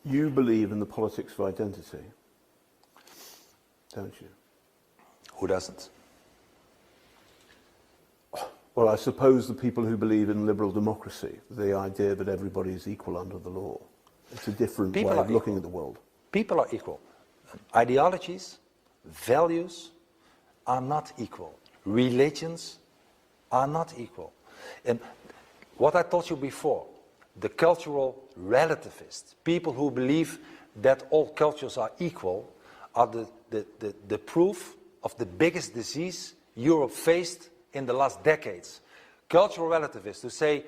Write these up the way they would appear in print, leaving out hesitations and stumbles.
You believe in the politics of identity, don't you? Who doesn't? Well, I suppose the people who believe in liberal democracy, the idea that everybody is equal under the law. It's a different way of looking at the world. People are equal. Ideologies, values are not equal. Religions are not equal. And what I told you before, the cultural relativists, people who believe that all cultures are equal, are the proof of the biggest disease Europe faced in the last decades. Cultural relativists who say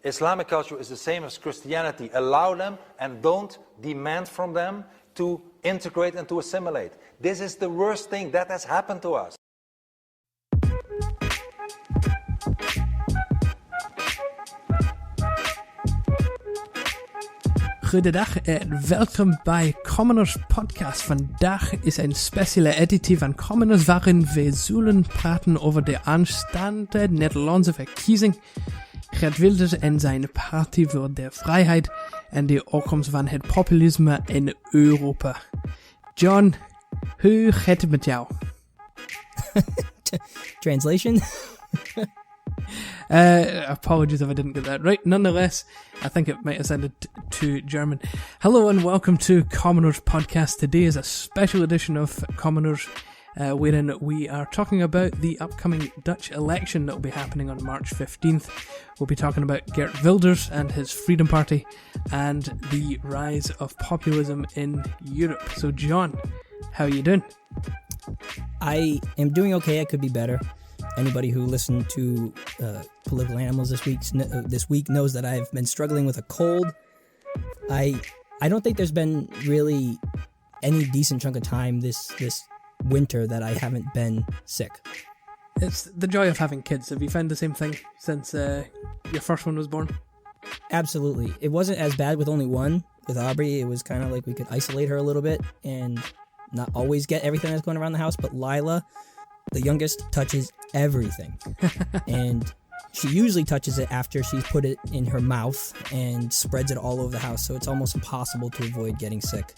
Islamic culture is the same as Christianity, allow them and don't demand from them to integrate and to assimilate. This is the worst thing that has happened to us. Goedendag en welkom bij Commoners Podcast. Vandaag is een speciale editie van Commoners waarin we zullen praten over de aanstaande Nederlandse verkiezing. Geert Wilders en zijn Partij voor de Vrijheid en de opkomst van het populisme in Europa. John, hoe gaat het met jou? Translation? Apologies if I didn't get that right. Nonetheless, I think it might have sounded too German. Hello and welcome to Commoners Podcast. Today is a special edition of Commoners wherein we are talking about the upcoming Dutch election that will be happening on March 15th. We'll be talking about Geert Wilders and his Freedom Party and the rise of populism in Europe. So John, how are you doing? I am doing okay. I could be better. Anybody who listened to Political Animals this week knows that I've been struggling with a cold. I don't think there's been really any decent chunk of time this winter that I haven't been sick. It's the joy of having kids. Have you found the same thing since your first one was born? Absolutely. It wasn't as bad with only one. With Aubrey, it was kind of like we could isolate her a little bit and not always get everything that's going around the house. But Lila, the youngest, touches everything. And she usually touches it after she's put it in her mouth and spreads it all over the house. So it's almost impossible to avoid getting sick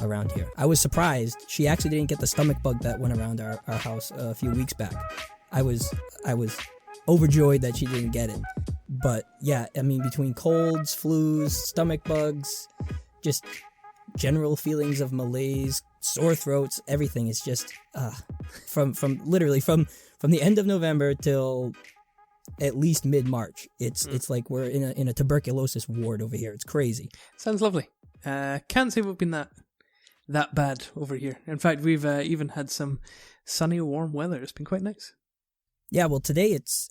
around here. I was surprised. She actually didn't get the stomach bug that went around our house a few weeks back. I was overjoyed that she didn't get it. But yeah, I mean, between colds, flus, stomach bugs, just general feelings of malaise, sore throats, everything is just from the end of November till at least mid-March. It's like we're in a tuberculosis ward over here. It's crazy. Sounds lovely. Can't say we've been that bad over here. In fact, we've even had some sunny, warm weather. It's been quite nice. Yeah, well, today it's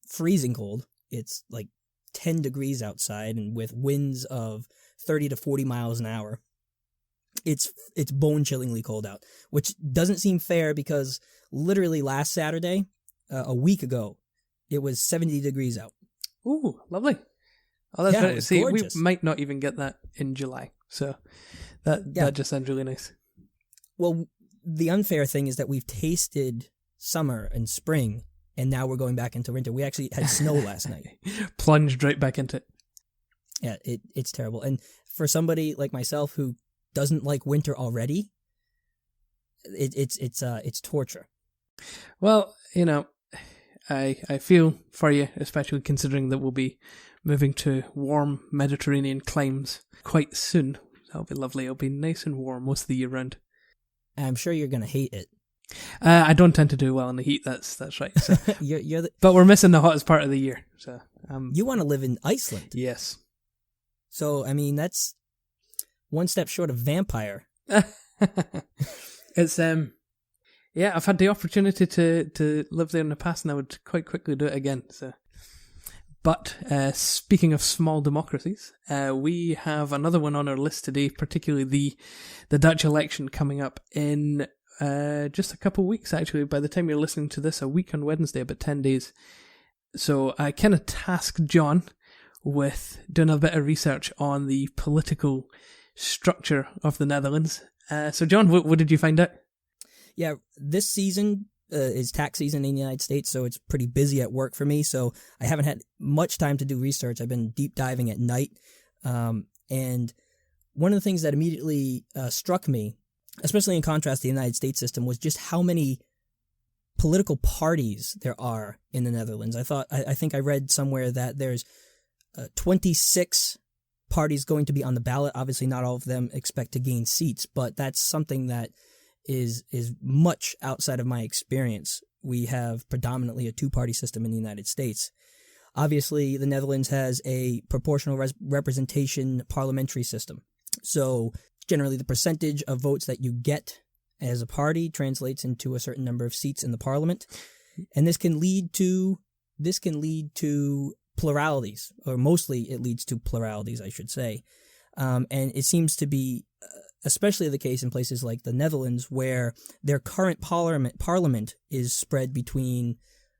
freezing cold. It's like 10 degrees outside and with winds of 30 to 40 miles an hour. It's bone-chillingly cold out, which doesn't seem fair because literally last Saturday, a week ago, it was 70 degrees out. Ooh, lovely. Oh, that's very, see, gorgeous. We might not even get that in July, so that just sounds really nice. Well, the unfair thing is that we've tasted summer and spring, and now we're going back into winter. We actually had snow last night. Plunged right back into it. Yeah, it's terrible. And for somebody like myself who doesn't like winter already, it's torture. Well, you know, I feel for you, especially considering that we'll be moving to warm Mediterranean climes quite soon. That'll be lovely. It'll be nice and warm most of the year round. I'm sure you're going to hate it. I don't tend to do well in the heat. That's right. So. you're but we're missing the hottest part of the year. So you want to live in Iceland? Yes. So I mean, that's one step short of vampire. It's yeah, I've had the opportunity to live there in the past, and I would quite quickly do it again. So, but speaking of small democracies, we have another one on our list today, particularly the Dutch election coming up in just a couple of weeks. Actually, by the time you're listening to this, a week on Wednesday, about 10 days. So I kind of tasked John with doing a bit of research on the political structure of the Netherlands. So John, what did you find out? Yeah, this season is tax season in the United States, so it's pretty busy at work for me. So I haven't had much time to do research. I've been deep diving at night. And one of the things that immediately struck me, especially in contrast to the United States system, was just how many political parties there are in the Netherlands. I think I read somewhere that there's 26 parties going to be on the ballot. Obviously, not all of them expect to gain seats, but that's something that is much outside of my experience. We have predominantly a two-party system in the United States. Obviously, the Netherlands has a proportional representation parliamentary system. So generally, the percentage of votes that you get as a party translates into a certain number of seats in the parliament. And this can lead to pluralities, or mostly it leads to pluralities, I should say. And it seems to be especially the case in places like the Netherlands, where their current parliament is spread between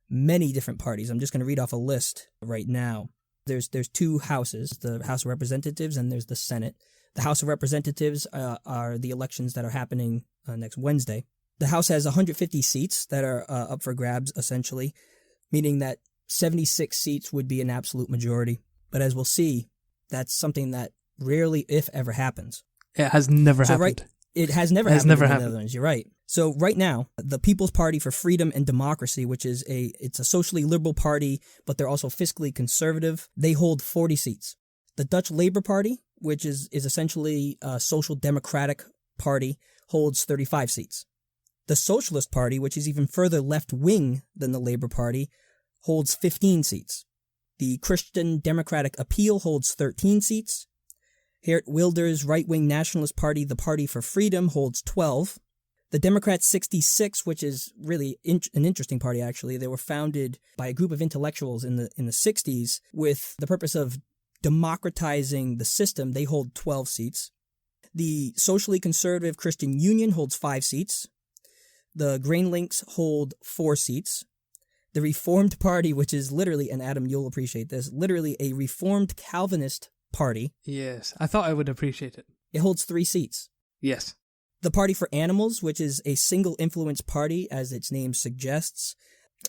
many different parties. I'm just going to read off a list right now. There's two houses, the House of Representatives and there's the Senate. The House of Representatives are the elections that are happening next Wednesday. The House has 150 seats that are up for grabs, essentially, meaning that 76 seats would be an absolute majority. But as we'll see, that's something that rarely, if ever, happens. It has never happened. It has never happened in the Netherlands. You're right. So right now, the People's Party for Freedom and Democracy, which is it's a socially liberal party, but they're also fiscally conservative, they hold 40 seats. The Dutch Labour Party, which is essentially a social democratic party, holds 35 seats. The Socialist Party, which is even further left-wing than the Labour Party, holds 15 seats. The Christian Democratic Appeal holds 13 seats. Geert Wilders' right-wing nationalist party, the Party for Freedom, holds 12. The Democrats 66, which is really an interesting party, actually. They were founded by a group of intellectuals in the 60s with the purpose of democratizing the system. They hold 12 seats. The socially conservative Christian Union holds 5 seats. The Grain Links hold 4 seats. The Reformed Party, which is literally, and Adam, you'll appreciate this, literally a Reformed Calvinist party. Yes, I thought I would appreciate it. It holds 3 seats. Yes. The Party for Animals, which is a single influence party, as its name suggests,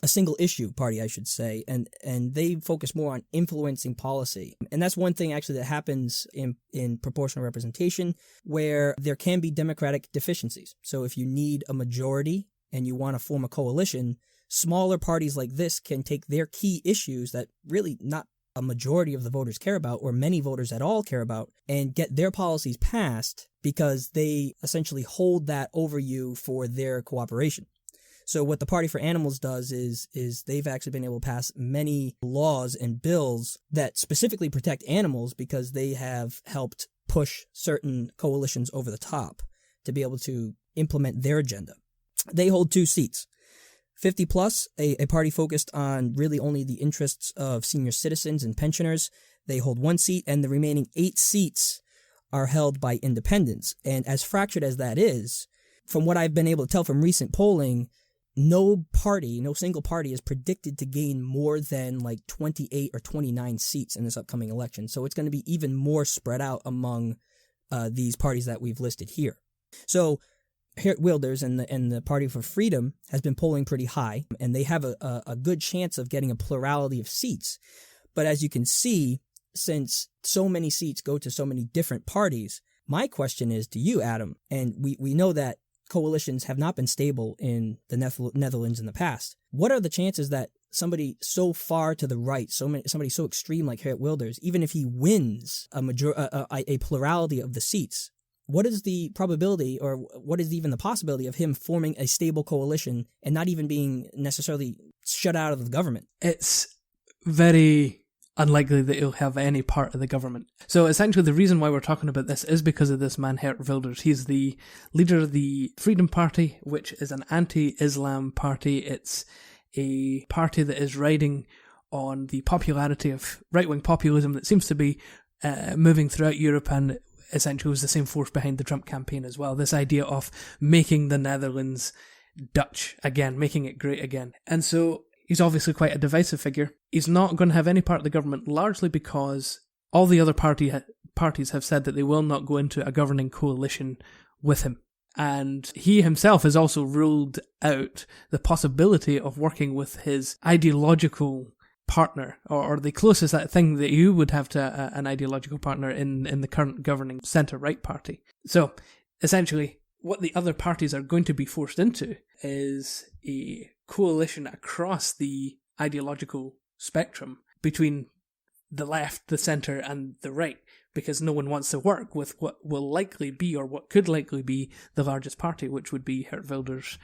a single issue party, I should say, and they focus more on influencing policy. And that's one thing actually that happens in proportional representation, where there can be democratic deficiencies. So if you need a majority and you want to form a coalition, smaller parties like this can take their key issues that really not a majority of the voters care about, or many voters at all care about, and get their policies passed because they essentially hold that over you for their cooperation. So what the Party for Animals does is they've actually been able to pass many laws and bills that specifically protect animals because they have helped push certain coalitions over the top to be able to implement their agenda. They hold 2 seats. 50 Plus, a party focused on really only the interests of senior citizens and pensioners. They hold 1 seat, and the remaining 8 seats are held by independents. And as fractured as that is, from what I've been able to tell from recent polling, no single party is predicted to gain more than like 28 or 29 seats in this upcoming election. So it's going to be even more spread out among these parties that we've listed here. So Geert Wilders and the Party for Freedom has been polling pretty high, and they have a good chance of getting a plurality of seats. But as you can see, since so many seats go to so many different parties, my question is to you, Adam, and we know that coalitions have not been stable in the Netherlands in the past. What are the chances that somebody so far to the right, somebody so extreme like Geert Wilders, even if he wins a plurality of the seats, what is the probability, or what is even the possibility of him forming a stable coalition and not even being necessarily shut out of the government? It's very unlikely that he'll have any part of the government. So essentially the reason why we're talking about this is because of this man, Geert Wilders. He's the leader of the Freedom Party, which is an anti-Islam party. It's a party that is riding on the popularity of right-wing populism that seems to be moving throughout Europe, and essentially was the same force behind the Trump campaign as well. This idea of making the Netherlands Dutch again, making it great again. And so he's obviously quite a divisive figure. He's not going to have any part of the government, largely because all the other parties have said that they will not go into a governing coalition with him. And he himself has also ruled out the possibility of working with his ideological partner, or the closest that thing that you would have to an ideological partner in the current governing centre-right party. So essentially, what the other parties are going to be forced into is a coalition across the ideological spectrum between the left, the centre, and the right, because no one wants to work with what will likely be, or what could likely be, the largest party, which would be Geert Wilders'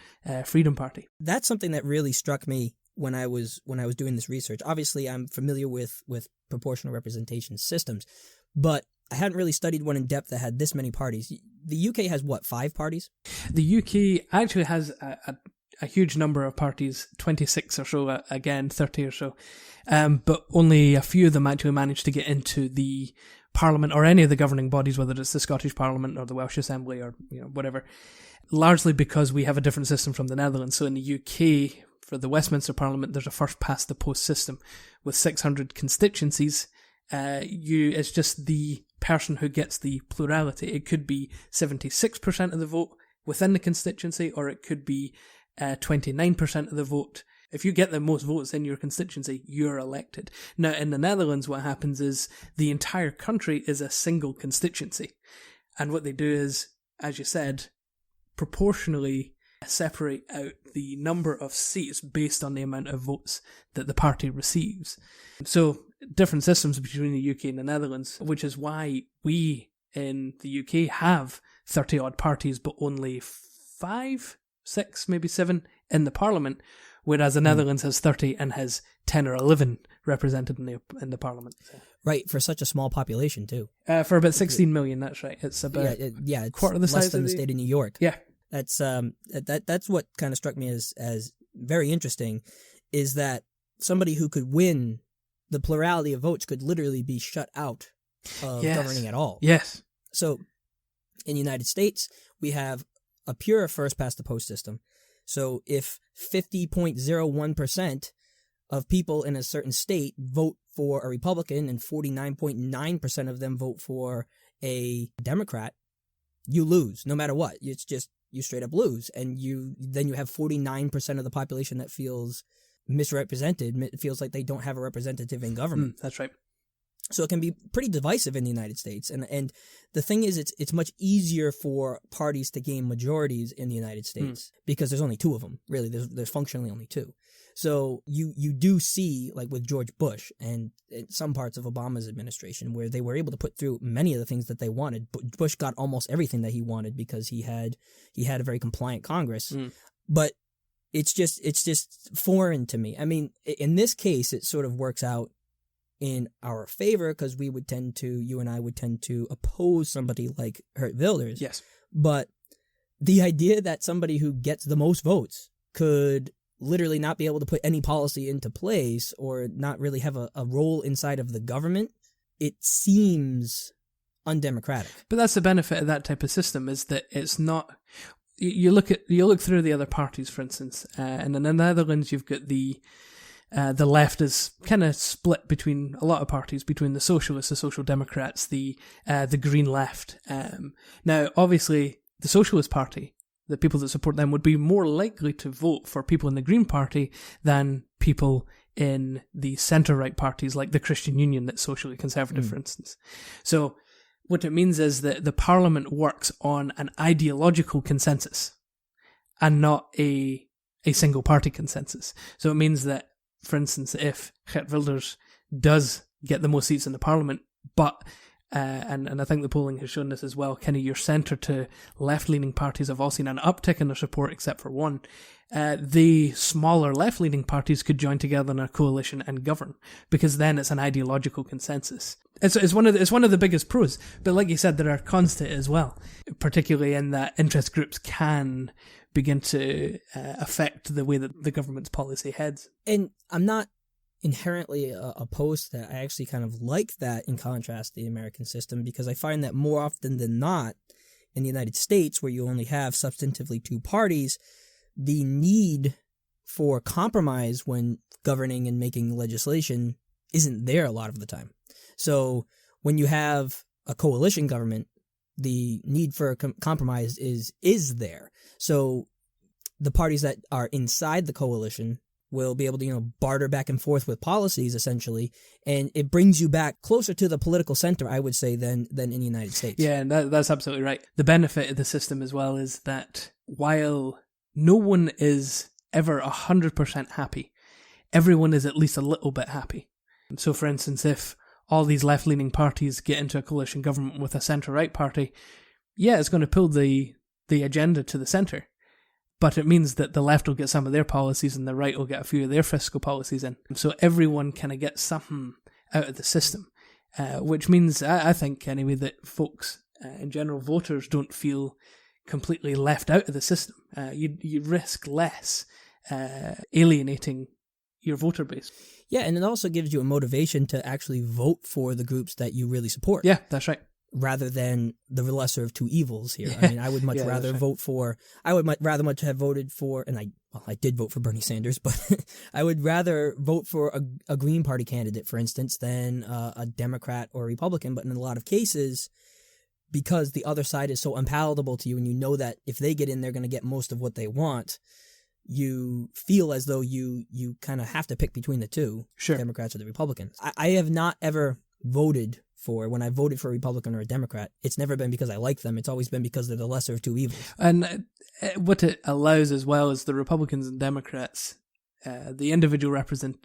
Freedom Party. That's something that really struck me when I was doing this research. Obviously, I'm familiar with proportional representation systems, but I hadn't really studied one in depth that had this many parties. The UK has, what, 5 parties? The UK actually has a huge number of parties, 26 or so, again, 30 or so, but only a few of them actually managed to get into the Parliament or any of the governing bodies, whether it's the Scottish Parliament or the Welsh Assembly or whatever, largely because we have a different system from the Netherlands. So in the UK, for the Westminster Parliament, there's a first past the post system with 600 constituencies. It's just the person who gets the plurality. It could be 76% of the vote within the constituency, or it could be 29% of the vote. If you get the most votes in your constituency, you're elected. Now, in the Netherlands, what happens is the entire country is a single constituency. And what they do is, as you said, proportionally separate out the number of seats based on the amount of votes that the party receives. So, different systems between the UK and the Netherlands, which is why we in the UK have 30-odd parties, but only 5, 6, maybe 7 in the Parliament, whereas the Netherlands has 30 and has 10 or 11 represented in the Parliament. So. Right, for such a small population, too. For about 16 million, that's right. It's about it's quarter of the size less than the state of New York. Yeah. That's what kind of struck me as very interesting, is that somebody who could win the plurality of votes could literally be shut out of governing at all. Yes. So, in the United States, we have a pure first-past-the-post system. So, if 50.01% of people in a certain state vote for a Republican and 49.9% of them vote for a Democrat, you lose, no matter what. It's just, you straight up lose. And then you have 49% of the population that feels misrepresented. It feels like they don't have a representative in government. That's right. So it can be pretty divisive in the United States. And the thing is, it's much easier for parties to gain majorities in the United States because there's only 2 of them. Really, there's functionally only 2. So you do see, like with George Bush and some parts of Obama's administration, where they were able to put through many of the things that they wanted. Bush got almost everything that he wanted because he had a very compliant Congress. But it's just foreign to me. I mean, in this case, it sort of works out in our favor because you and I would tend to oppose somebody like Geert Wilders. Yes. But the idea that somebody who gets the most votes could literally not be able to put any policy into place or not really have a role inside of the government, it seems undemocratic. But that's the benefit of that type of system, is that it's not. You look through the other parties, for instance, and in the Netherlands you've got the left is kind of split between a lot of parties, between the socialists, the social democrats, the green left. Now, obviously, the Socialist Party, the people that support them, would be more likely to vote for people in the Green Party than people in the centre-right parties like the Christian Union that's socially conservative, for instance. So what it means is that the Parliament works on an ideological consensus and not a single party consensus. So it means that, for instance, if Geert Wilders does get the most seats in the Parliament, but and I think the polling has shown this as well, kind of your centre to left-leaning parties have all seen an uptick in their support, except for one. The smaller left-leaning parties could join together in a coalition and govern, because then it's an ideological consensus. It's one of the biggest pros. But like you said, there are cons to it as well, particularly in that interest groups can begin to affect the way that the government's policy heads. And I'm not inherently opposed to that. I actually kind of like that in contrast to the American system, because I find that more often than not in the United States, where you only have substantively 2 parties, the need for compromise when governing and making legislation isn't there a lot of the time. So when you have a coalition government, the need for compromise is there. So the parties that are inside the coalition will be able to, barter back and forth with policies, essentially, and it brings you back closer to the political center, I would say, than in the United States. Yeah, and that's absolutely right. The benefit of the system as well is that while no one is ever 100% happy, everyone is at least a little bit happy. So, for instance, if all these left-leaning parties get into a coalition government with a centre-right party, yeah, it's going to pull the agenda to the centre. But it means that the left will get some of their policies and the right will get a few of their fiscal policies in. So everyone kind of gets something out of the system, which means, I think anyway, that folks, in general, voters don't feel completely left out of the system. You risk less alienating your voter base. Yeah, and it also gives you a motivation to actually vote for the groups that you really support. Yeah, that's right. Rather than the lesser of two evils here. I mean, I would much rather vote for, I would rather much have voted for, and I did vote for Bernie Sanders, but I would rather vote for a Green Party candidate, for instance, than a Democrat or a Republican. But in a lot of cases, because the other side is so unpalatable to you, and you know that if they get in, they're going to get most of what they want, you feel as though you kind of have to pick between the two, sure, Democrats or the Republicans. I have not ever voted for, when I voted for a Republican or a Democrat, it's never been because I like them. It's always been because they're the lesser of two evils. And what it allows as well is the Republicans and Democrats, the individual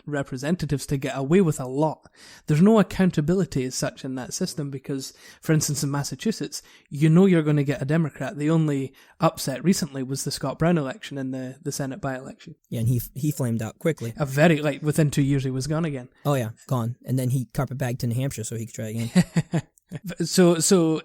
representatives, to get away with a lot. There's no accountability as such in that system because, for instance, in Massachusetts, you're going to get a Democrat. The only upset recently was the Scott Brown election and the Senate by-election. Yeah, and he flamed out quickly. Within 2 years he was gone again. Oh yeah, gone. And then he carpet-bagged to New Hampshire so he could try again. So,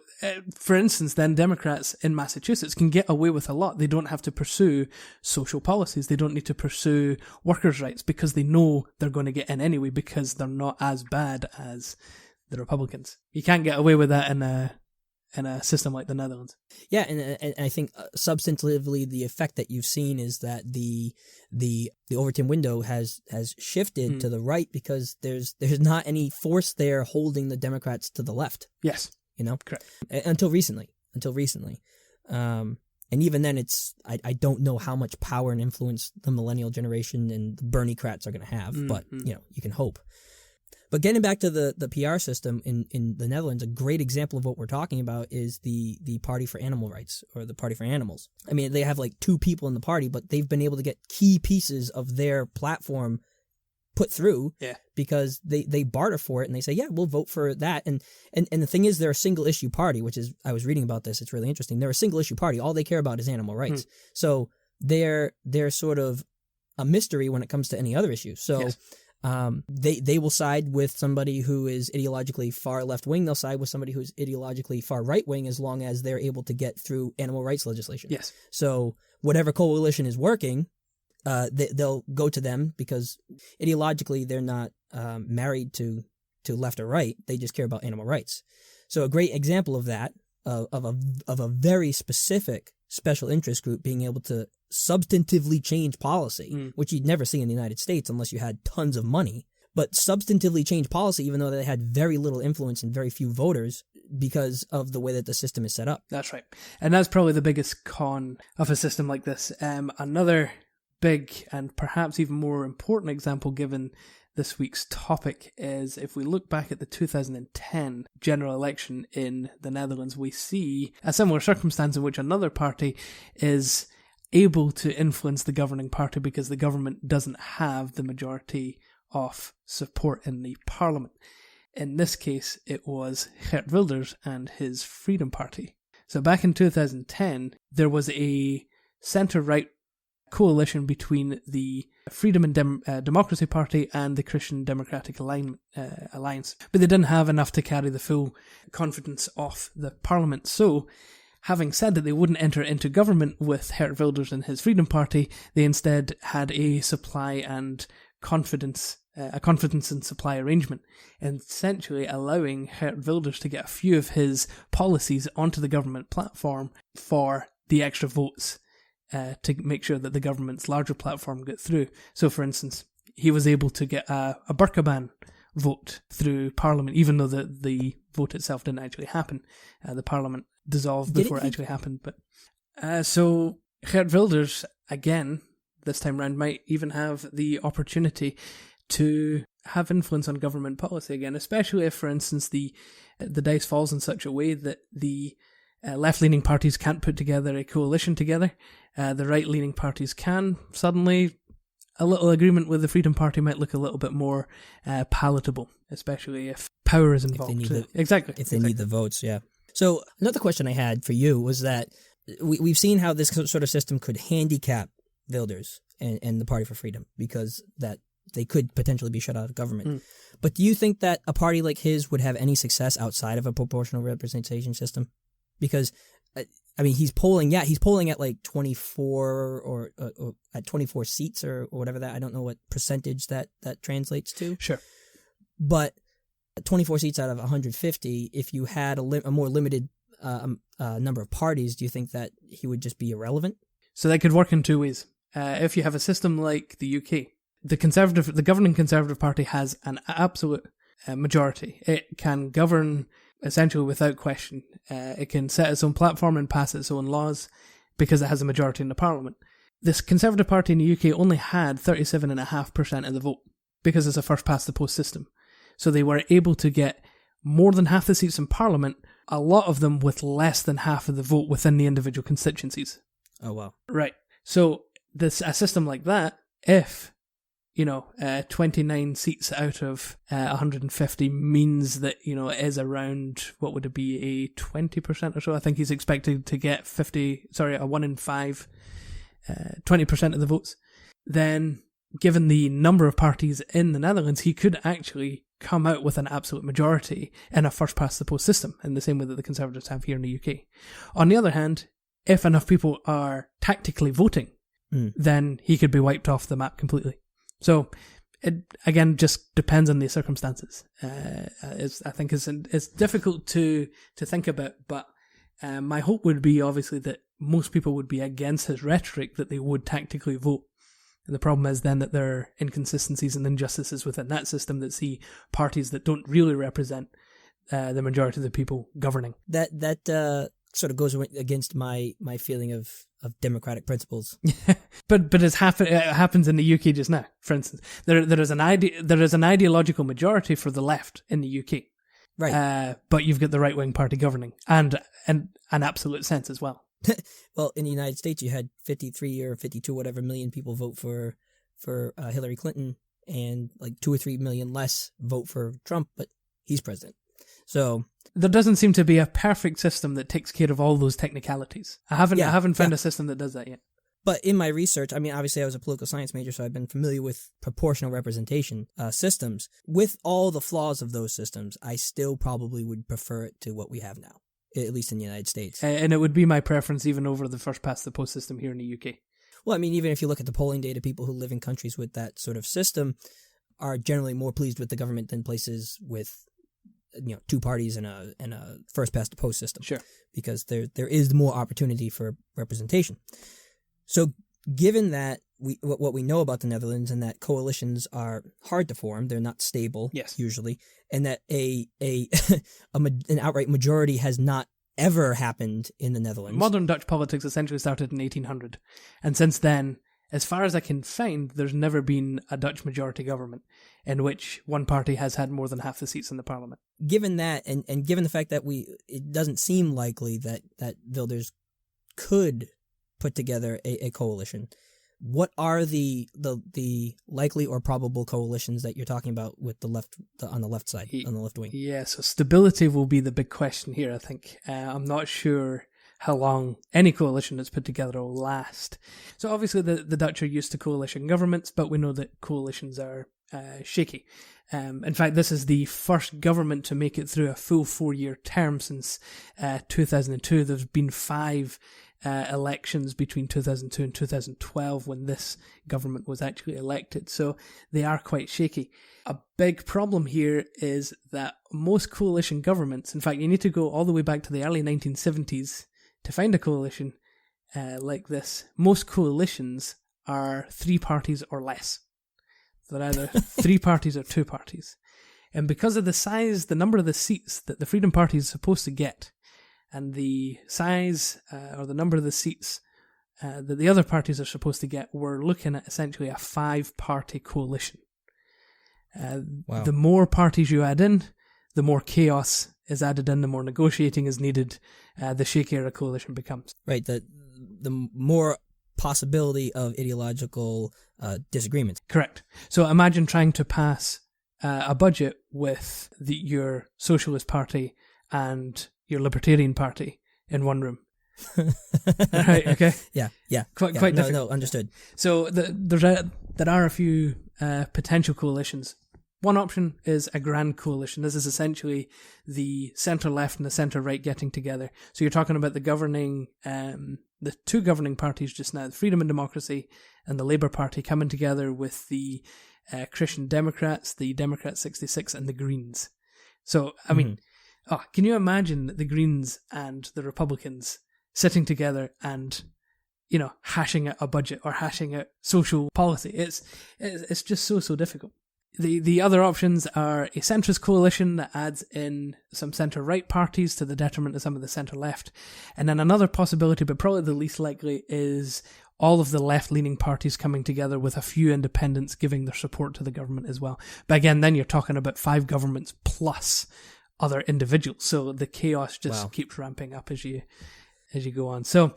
for instance, then Democrats in Massachusetts can get away with a lot. They don't have to pursue social policies. They don't need to pursue workers' rights because they know they're going to get in anyway because they're not as bad as the Republicans. You can't get away with that in a system like the Netherlands. Yeah, and I think substantively the effect that you've seen is that the Overton window has shifted to the right because there's not any force there holding the Democrats to the left. Yes. Correct. Until recently. And even then I don't know how much power and influence the millennial generation and the Bernie-crats are going to have, but you can hope. But getting back to the PR system in the Netherlands, a great example of what we're talking about is the Party for Animal Rights, or the Party for Animals. I mean, they have like two people in the party, but they've been able to get key pieces of their platform put through because they barter for it and they say, yeah, we'll vote for that. And the thing is, they're a single issue party, which is, I was reading about this, it's really interesting. They're a single issue party. All they care about is animal rights. So they're sort of a mystery when it comes to any other issue. So yes. They will side with somebody who is ideologically far left-wing. They'll side with somebody who's ideologically far right-wing as long as they're able to get through animal rights legislation. Yes. So whatever coalition is working, they'll go to them because ideologically they're not married to left or right. They just care about animal rights. So a great example of that, of a very specific special interest group being able to substantively change policy, which you'd never see in the United States unless you had tons of money, but substantively change policy even though they had very little influence and very few voters because of the way that the system is set up. That's right. And that's probably the biggest con of a system like this. Another big and perhaps even more important example given this week's topic is if we look back at the 2010 general election in the Netherlands, we see a similar circumstance in which another party is able to influence the governing party because the government doesn't have the majority of support in the parliament. In this case, it was Geert Wilders and his Freedom Party. So back in 2010, there was a centre-right coalition between the Freedom and Democracy Party and the Christian Democratic Alliance. But they didn't have enough to carry the full confidence of the parliament. So, having said that they wouldn't enter into government with Geert Wilders and his Freedom Party, they instead had a supply and confidence and supply arrangement, essentially allowing Geert Wilders to get a few of his policies onto the government platform for the extra votes to make sure that the government's larger platform got through. So, for instance, he was able to get a burqa ban vote through Parliament, even though the vote itself didn't actually happen. The Parliament dissolved before it actually happened. But so Geert Wilders, again, this time round might even have the opportunity to have influence on government policy again, especially if, for instance, the dice falls in such a way that the left-leaning parties can't put together a coalition together. The right-leaning parties can. Suddenly, a little agreement with the Freedom Party might look a little bit more palatable, especially if power is involved. If they need the votes, yeah. So another question I had for you was that we've seen how this sort of system could handicap Wilders and the Party for Freedom, because that they could potentially be shut out of government. But do you think that a party like his would have any success outside of a proportional representation system? Because I mean, he's polling at like 24 or at 24 seats or whatever that, I don't know what percentage that translates to. Sure. But 24 seats out of 150, if you had a more limited number of parties, do you think that he would just be irrelevant? So that could work in two ways. If you have a system like the UK, the governing Conservative Party has an absolute majority. It can govern essentially without question. It can set its own platform and pass its own laws because it has a majority in the Parliament. This Conservative Party in the UK only had 37.5% of the vote because it's a first-past-the-post system. So they were able to get more than half the seats in Parliament, a lot of them with less than half of the vote within the individual constituencies. Oh, wow. Right. So a system like that, if 29 seats out of 150 means that, it is around, what would it be, a 20% or so? I think he's expected to get a 1 in 5, 20% of the votes. Then, given the number of parties in the Netherlands, he could actually come out with an absolute majority in a first-past-the-post system, in the same way that the Conservatives have here in the UK. On the other hand, if enough people are tactically voting, then he could be wiped off the map completely. So, it again just depends on the circumstances. I think it's difficult to think about, but my hope would be obviously that most people would be against his rhetoric, that they would tactically vote. And the problem is then that there are inconsistencies and injustices within that system that see parties that don't really represent the majority of the people governing. That sort of goes against my feeling of democratic principles. but it happens in the UK just now. For instance, there is an ideological majority for the left in the UK, right? But you've got the right wing party governing, and an absolute sense as well. Well, in the United States, you had 53 or 52 whatever million people vote for Hillary Clinton, and like 2 or 3 million less vote for Trump, but he's president. So there doesn't seem to be a perfect system that takes care of all those technicalities. I haven't found a system that does that yet. But in my research, I mean, obviously I was a political science major, so I've been familiar with proportional representation systems. With all the flaws of those systems, I still probably would prefer it to what we have now, at least in the United States. And it would be my preference even over the first-past-the-post system here in the UK. Well, I mean, even if you look at the polling data, people who live in countries with that sort of system are generally more pleased with the government than places with 2 parties and a first-past-the-post system. Sure. Because there is more opportunity for representation. So given that what we know about the Netherlands and that coalitions are hard to form, they're not stable, yes, usually, and that an outright majority has not ever happened in the Netherlands. Modern Dutch politics essentially started in 1800, and since then, as far as I can find, there's never been a Dutch majority government in which one party has had more than half the seats in the parliament. Given that, and given the fact that it doesn't seem likely that Wilders could put together a coalition, what are the likely or probable coalitions that you're talking about with the left on the left side, on the left wing? Yeah, so stability will be the big question here, I think. I'm not sure how long any coalition that's put together will last. So obviously the Dutch are used to coalition governments, but we know that coalitions are shaky. In fact, this is the first government to make it through a full 4-year term since 2002. There's been 5 elections between 2002 and 2012 when this government was actually elected. So they are quite shaky. A big problem here is that most coalition governments, in fact, you need to go all the way back to the early 1970s to find a coalition like this. Most coalitions are 3 parties or less. They're either 3 parties or 2 parties. And because of the number of the seats that the Freedom Party is supposed to get, and the size or the number of the seats that the other parties are supposed to get, we're looking at essentially a 5-party coalition. Wow. The more parties you add in, the more chaos is added in, the more negotiating is needed, the shakier a coalition becomes. Right, the more possibility of ideological disagreements. Correct. So imagine trying to pass a budget with your Socialist Party and your Libertarian Party in one room. Right, okay. Yeah. Quite no, difficult. No, understood. So there are a few potential coalitions. One option is a grand coalition. This is essentially the centre-left and the centre-right getting together. So you're talking about the two governing parties just now, the Freedom and Democracy and the Labour Party, coming together with the Christian Democrats, the Democrat 66 and the Greens. So, I mean, can you imagine the Greens and the Republicans sitting together and, hashing out a budget or hashing out social policy? It's just so difficult. The other options are a centrist coalition that adds in some centre-right parties to the detriment of some of the centre-left. And then another possibility, but probably the least likely, is all of the left-leaning parties coming together with a few independents giving their support to the government as well. But again, then you're talking about 5 governments plus other individuals. So the chaos just keeps ramping up as you go on. So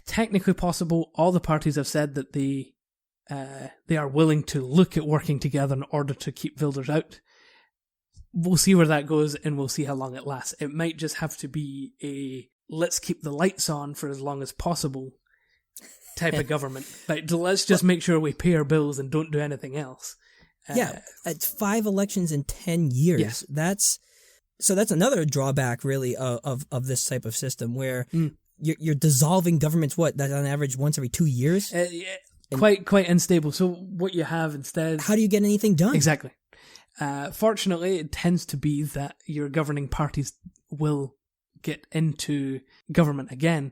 technically possible. All the parties have said that they are willing to look at working together in order to keep Wilders out. We'll see where that goes, and we'll see how long it lasts. It might just have to be a let's keep the lights on for as long as possible type of government. Like, let's just make sure we pay our bills and don't do anything else. It's 5 elections in 10 years. Yes. That's another drawback, really, of this type of system where you're dissolving governments. That's on average once every 2 years. Quite unstable. So what you have instead... How do you get anything done? Exactly. Fortunately, it tends to be that your governing parties will get into government again.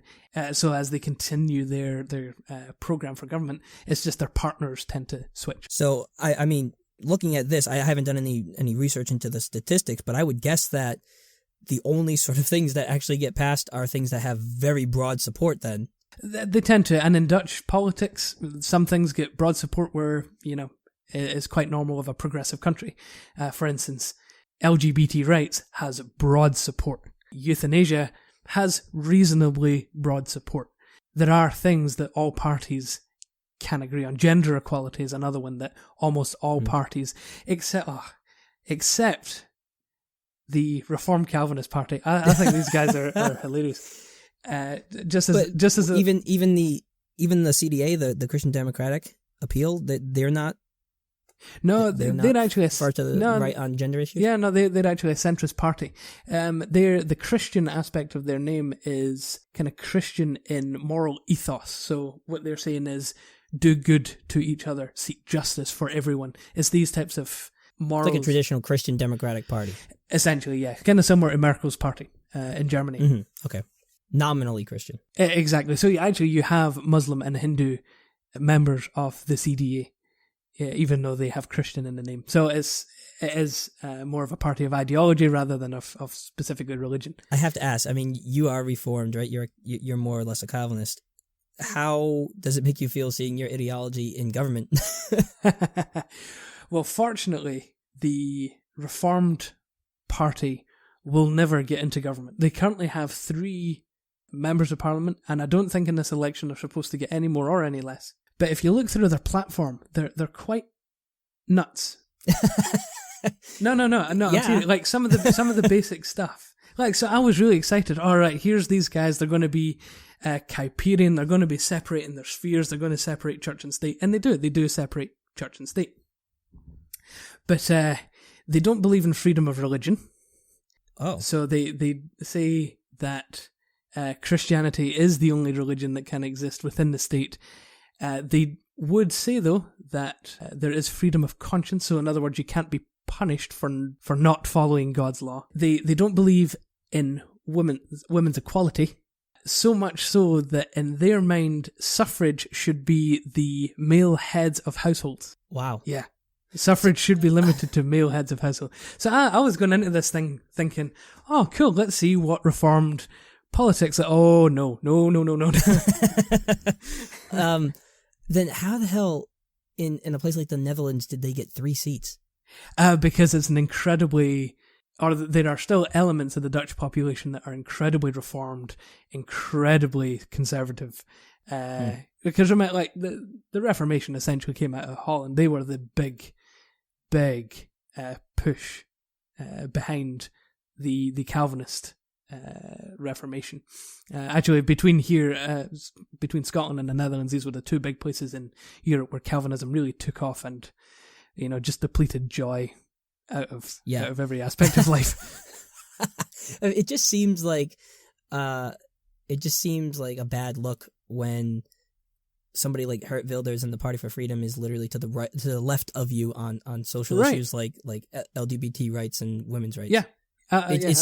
So as they continue their program for government, it's just their partners tend to switch. So, I mean, looking at this, I haven't done any research into the statistics, but I would guess that the only sort of things that actually get passed are things that have very broad support then. They tend to, and in Dutch politics, some things get broad support where, it's quite normal of a progressive country. For instance, LGBT rights has broad support. Euthanasia has reasonably broad support. There are things that all parties can agree on. Gender equality is another one that almost all parties, except the Reformed Calvinist Party. I think these guys are hilarious. Even the CDA, the Christian Democratic Appeal, they're not. No, they'd actually far to the right on gender issues. Yeah, no, they're actually a centrist party. The Christian aspect of their name is kind of Christian in moral ethos. So what they're saying is, do good to each other, seek justice for everyone. It's these types of morals. It's like a traditional Christian Democratic Party. Essentially, yeah, kind of similar to Merkel's party in Germany. Mm-hmm. Okay. Nominally Christian. Exactly. So you have Muslim and Hindu members of the CDA, even though they have Christian in the name. So it is more of a party of ideology rather than of specifically religion. I have to ask. I mean, you are Reformed, right? You're more or less a Calvinist. How does it make you feel seeing your ideology in government? Well, fortunately, the Reformed Party will never get into government. They currently have 3 members of parliament, and I don't think in this election they're supposed to get any more or any less. But if you look through their platform, they're quite nuts. No. Yeah. Like some of the basic stuff. Like, so I was really excited. All right, here's these guys. They're going to be Kuyperian. They're going to be separating their spheres. They're going to separate church and state, and they do separate church and state. But they don't believe in freedom of religion. Oh, so they say that Christianity is the only religion that can exist within the state. They would say, though, that there is freedom of conscience. So in other words, you can't be punished for not following God's law. They don't believe in women's equality, so much so that in their mind, suffrage should be the male heads of households. Wow. Yeah. Suffrage should be limited to male heads of household. So I was going into this thing thinking, oh, cool, let's see what Reformed politics. Oh no. Then how the hell in a place like the Netherlands did they get 3 seats? Because it's an incredibly, or there are still elements of the Dutch population that are incredibly reformed, incredibly conservative. Because remember, like the Reformation essentially came out of Holland. They were the big push behind the Calvinist Reformation. Actually, between Scotland and the Netherlands, these were the 2 big places in Europe where Calvinism really took off and, just depleted joy out of every aspect of life. It just seems like a bad look when somebody like Geert Wilders and the Party for Freedom is literally to the left of you on social issues like LGBT rights and women's rights. Yeah. It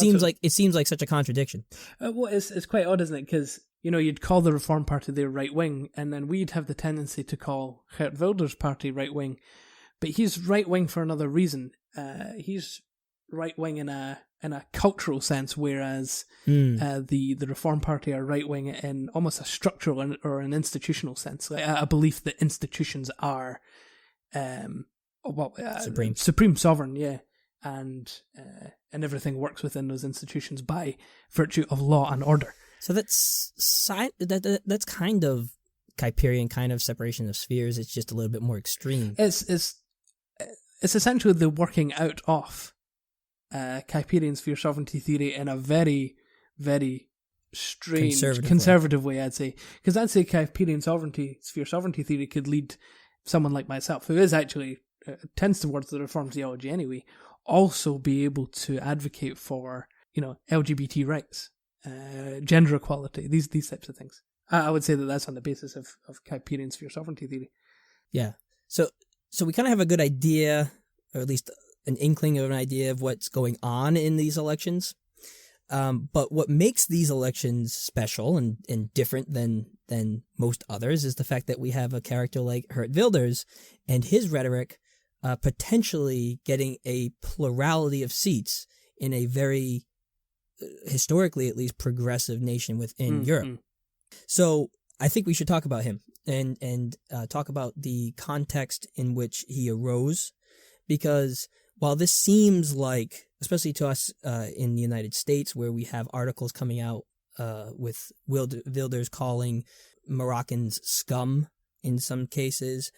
seems like such a contradiction. Well, it's quite odd, isn't it? Because you'd call the Reform Party their right wing, and then we'd have the tendency to call Geert Wilders' party right wing, but he's right wing for another reason. He's right wing in a cultural sense, whereas the Reform Party are right wing in almost a structural or an institutional sense, like a belief that institutions are supreme sovereign, yeah. And everything works within those institutions by virtue of law and order. So that's kind of Kuiperian kind of separation of spheres. It's just a little bit more extreme. It's essentially the working out of Kuiperian sphere sovereignty theory in a very, very strange conservative way, I'd say. Because I'd say Kuiperian sphere sovereignty theory could lead someone like myself, who is actually tends towards the Reformed theology anyway, also be able to advocate for, LGBT rights, gender equality, these types of things. I would say that that's on the basis of Kuiperian sphere sovereignty theory. Yeah. So we kind of have a good idea, or at least an inkling of an idea of what's going on in these elections. But what makes these elections special and different than most others is the fact that we have a character like Geert Wilders and his rhetoric potentially getting a plurality of seats in a very, historically at least, progressive nation within Europe. So I think we should talk about him and talk about the context in which he arose, because while this seems like, especially to us in the United States, where we have articles coming out with Wilders calling Moroccans scum in some cases,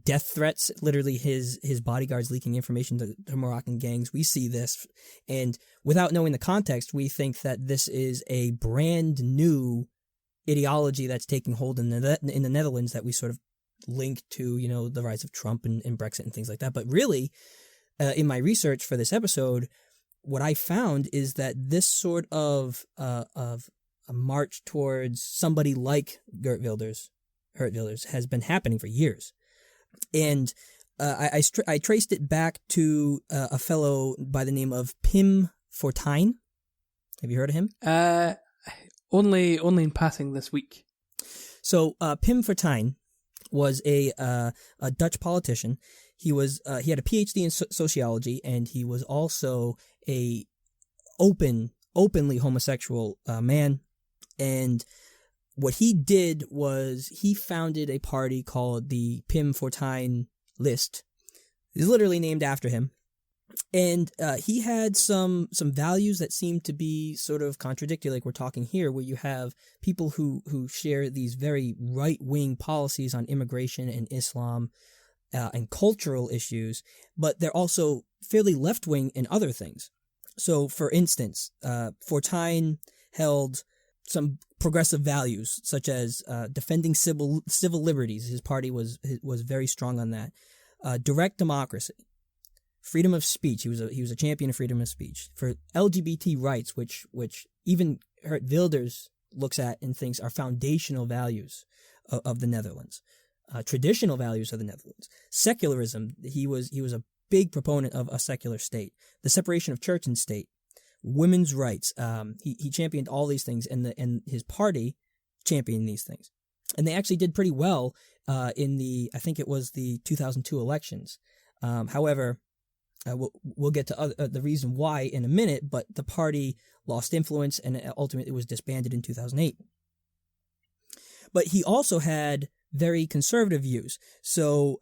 death threats, literally his bodyguards leaking information to Moroccan gangs. We see this, and without knowing the context, we think that this is a brand new ideology that's taking hold in the Netherlands that we sort of link to, the rise of Trump and Brexit and things like that. But really, in my research for this episode, what I found is that this sort of a march towards somebody like Geert Wilders has been happening for years. And I traced it back to a fellow by the name of Pim Fortuyn. Have you heard of him? Only in passing this week. So Pim Fortuyn was a Dutch politician. He had a PhD in sociology, and he was also a openly homosexual man. And what he did was he founded a party called the Pim Fortuyn List. It's literally named after him. And he had some values that seemed to be sort of contradictory, like we're talking here, where you have people who share these very right-wing policies on immigration and Islam and cultural issues, but they're also fairly left-wing in other things. So, for instance, Fortuyn held some progressive values, such as defending civil liberties. His party was very strong on that. Direct democracy, freedom of speech. He was a champion of freedom of speech. For LGBT rights, which even Geert Wilders looks at and thinks are foundational values of the Netherlands, traditional values of the Netherlands. Secularism. He was a big proponent of a secular state. The separation of church and state. Women's rights. He championed all these things, and his party championed these things. And they actually did pretty well in I think it was the 2002 elections. However, We'll get to the reason why in a minute, but the party lost influence and ultimately it was disbanded in 2008. But he also had very conservative views, so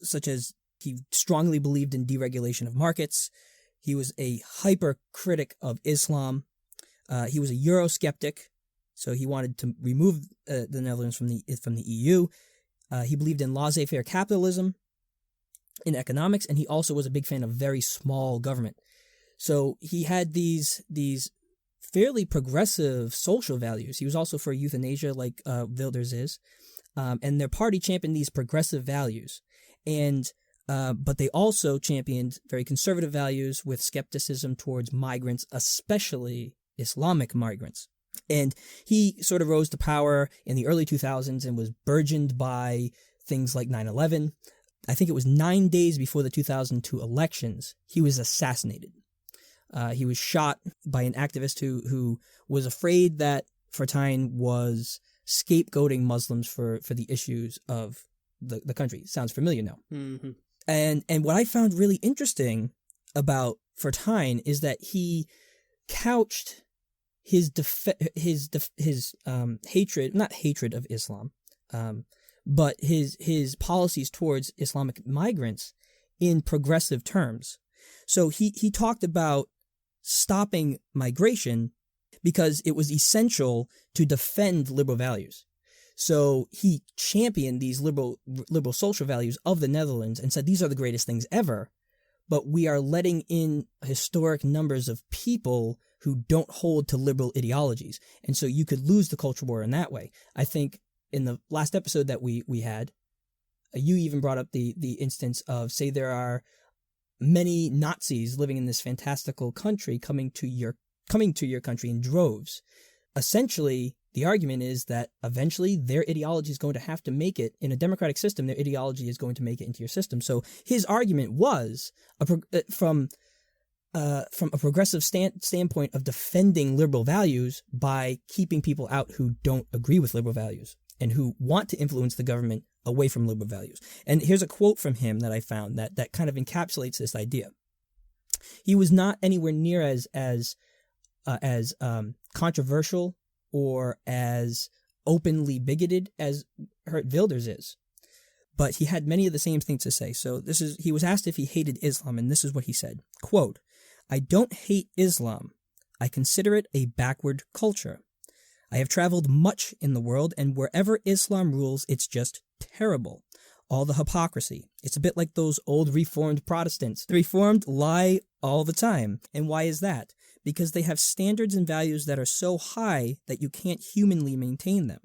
such as he strongly believed in deregulation of markets. He was a hyper critic of Islam. He was a Eurosceptic, so he wanted to remove the Netherlands from the EU. He believed in laissez-faire capitalism in economics, and he also was a big fan of very small government. So he had these fairly progressive social values. He was also for euthanasia, like Wilders is, and their party championed these progressive values, but they also championed very conservative values with skepticism towards migrants, especially Islamic migrants. And he sort of rose to power in the early 2000s and was burgeoned by things like 9/11. I think it was 9 days before the 2002 elections, he was assassinated. He was shot by an activist who was afraid that Fortuyn was scapegoating Muslims for the issues of the country. Sounds familiar now. Mm-hmm. And what I found really interesting about Fortuyn is that he couched his hatred, not hatred of Islam, but his policies towards Islamic migrants in progressive terms. So he talked about stopping migration because it was essential to defend liberal values. So he championed these liberal social values of the Netherlands and said these are the greatest things ever, but we are letting in historic numbers of people who don't hold to liberal ideologies. And so you could lose the culture war in that way. I think in the last episode that we had, you even brought up the instance of, say, there are many Nazis living in this fantastical country coming to your country in droves. Essentially, the argument is that eventually their ideology is going to have to make it in a democratic system. Their ideology is going to make it into your system. So his argument was from a progressive standpoint of defending liberal values by keeping people out who don't agree with liberal values and who want to influence the government away from liberal values. And here's a quote from him that I found that kind of encapsulates this idea. He was not anywhere near as controversial or as openly bigoted as Geert Wilders is, but he had many of the same things to say. So he was asked if he hated Islam, and this is what he said, quote, "I don't hate Islam. I consider it a backward culture. I have traveled much in the world, and wherever Islam rules, it's just terrible. All the hypocrisy. It's a bit like those old Reformed Protestants. The Reformed lie all the time. And why is that? Because they have standards and values that are so high that you can't humanly maintain them.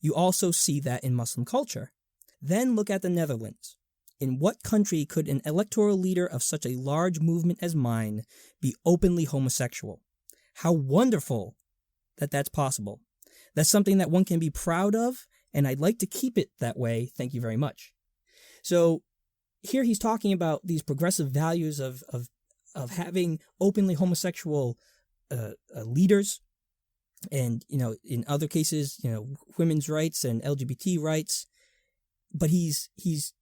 You also see that in Muslim culture. Then look at the Netherlands. In what country could an electoral leader of such a large movement as mine be openly homosexual? How wonderful that that's possible. That's something that one can be proud of, and I'd like to keep it that way. Thank you very much." So here he's talking about these progressive values of having openly homosexual leaders, and in other cases, women's rights and LGBT rights. But he's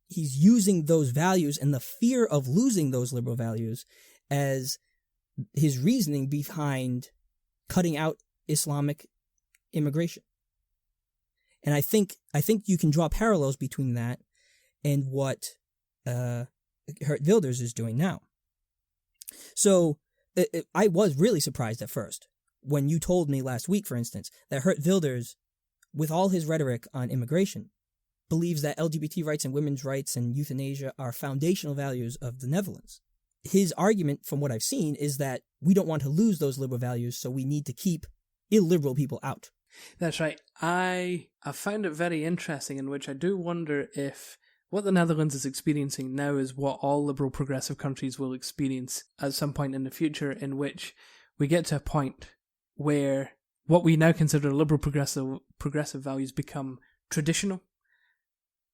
using those values and the fear of losing those liberal values as his reasoning behind cutting out Islamic immigration. And I think you can draw parallels between that and what Geert Wilders is doing now. So I was really surprised at first when you told me last week, for instance, that Geert Wilders, with all his rhetoric on immigration, believes that LGBT rights and women's rights and euthanasia are foundational values of the Netherlands. His argument, from what I've seen, is that we don't want to lose those liberal values, so we need to keep illiberal people out. That's right. I found it very interesting, in which I do wonder if what the Netherlands is experiencing now is what all liberal progressive countries will experience at some point in the future, in which we get to a point where what we now consider liberal progressive values become traditional.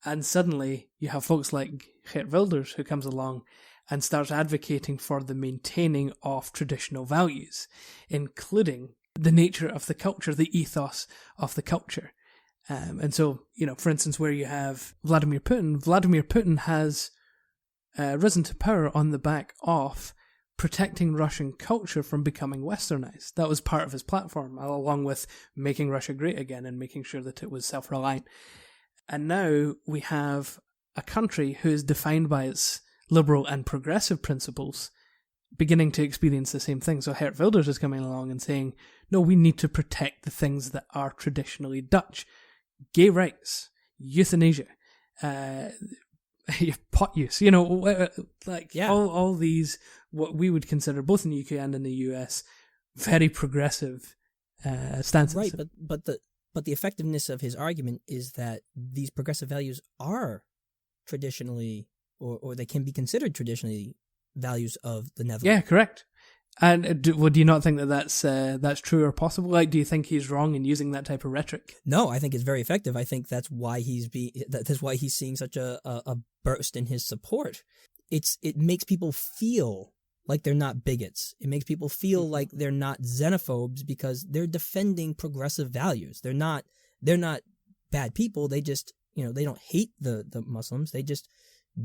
And suddenly you have folks like Geert Wilders who comes along and starts advocating for the maintaining of traditional values, including the nature of the culture, the ethos of the culture. And so, for instance, where you have Vladimir Putin has risen to power on the back of protecting Russian culture from becoming westernized. That was part of his platform, along with making Russia great again and making sure that it was self-reliant. And now we have a country who is defined by its liberal and progressive principles beginning to experience the same thing. So Geert Wilders is coming along and saying, no, we need to protect the things that are traditionally Dutch. Gay rights, euthanasia, pot use, all these, what we would consider, both in the UK and in the US, very progressive stances. Right, but the effectiveness of his argument is that these progressive values are traditionally, or they can be considered traditionally, values of the Netherlands. Yeah, correct. And do you not think that that's true or possible? Like, do you think he's wrong in using that type of rhetoric? No, I think it's very effective. I think that's why that's why he's seeing such a burst in his support. It makes people feel like they're not bigots. It makes people feel like they're not xenophobes because they're defending progressive values. They're not bad people. They just, they don't hate the Muslims. They just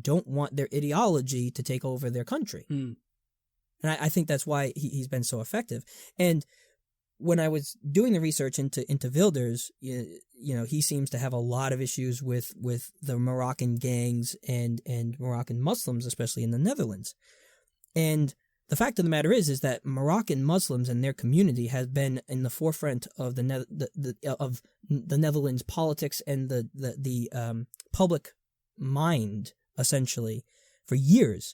don't want their ideology to take over their country. And I think that's why he's been so effective. And when I was doing the research into Wilders, he seems to have a lot of issues with the Moroccan gangs and Moroccan Muslims, especially in the Netherlands. And the fact of the matter is that Moroccan Muslims and their community has been in the forefront of the Netherlands politics and the public mind, essentially, for years.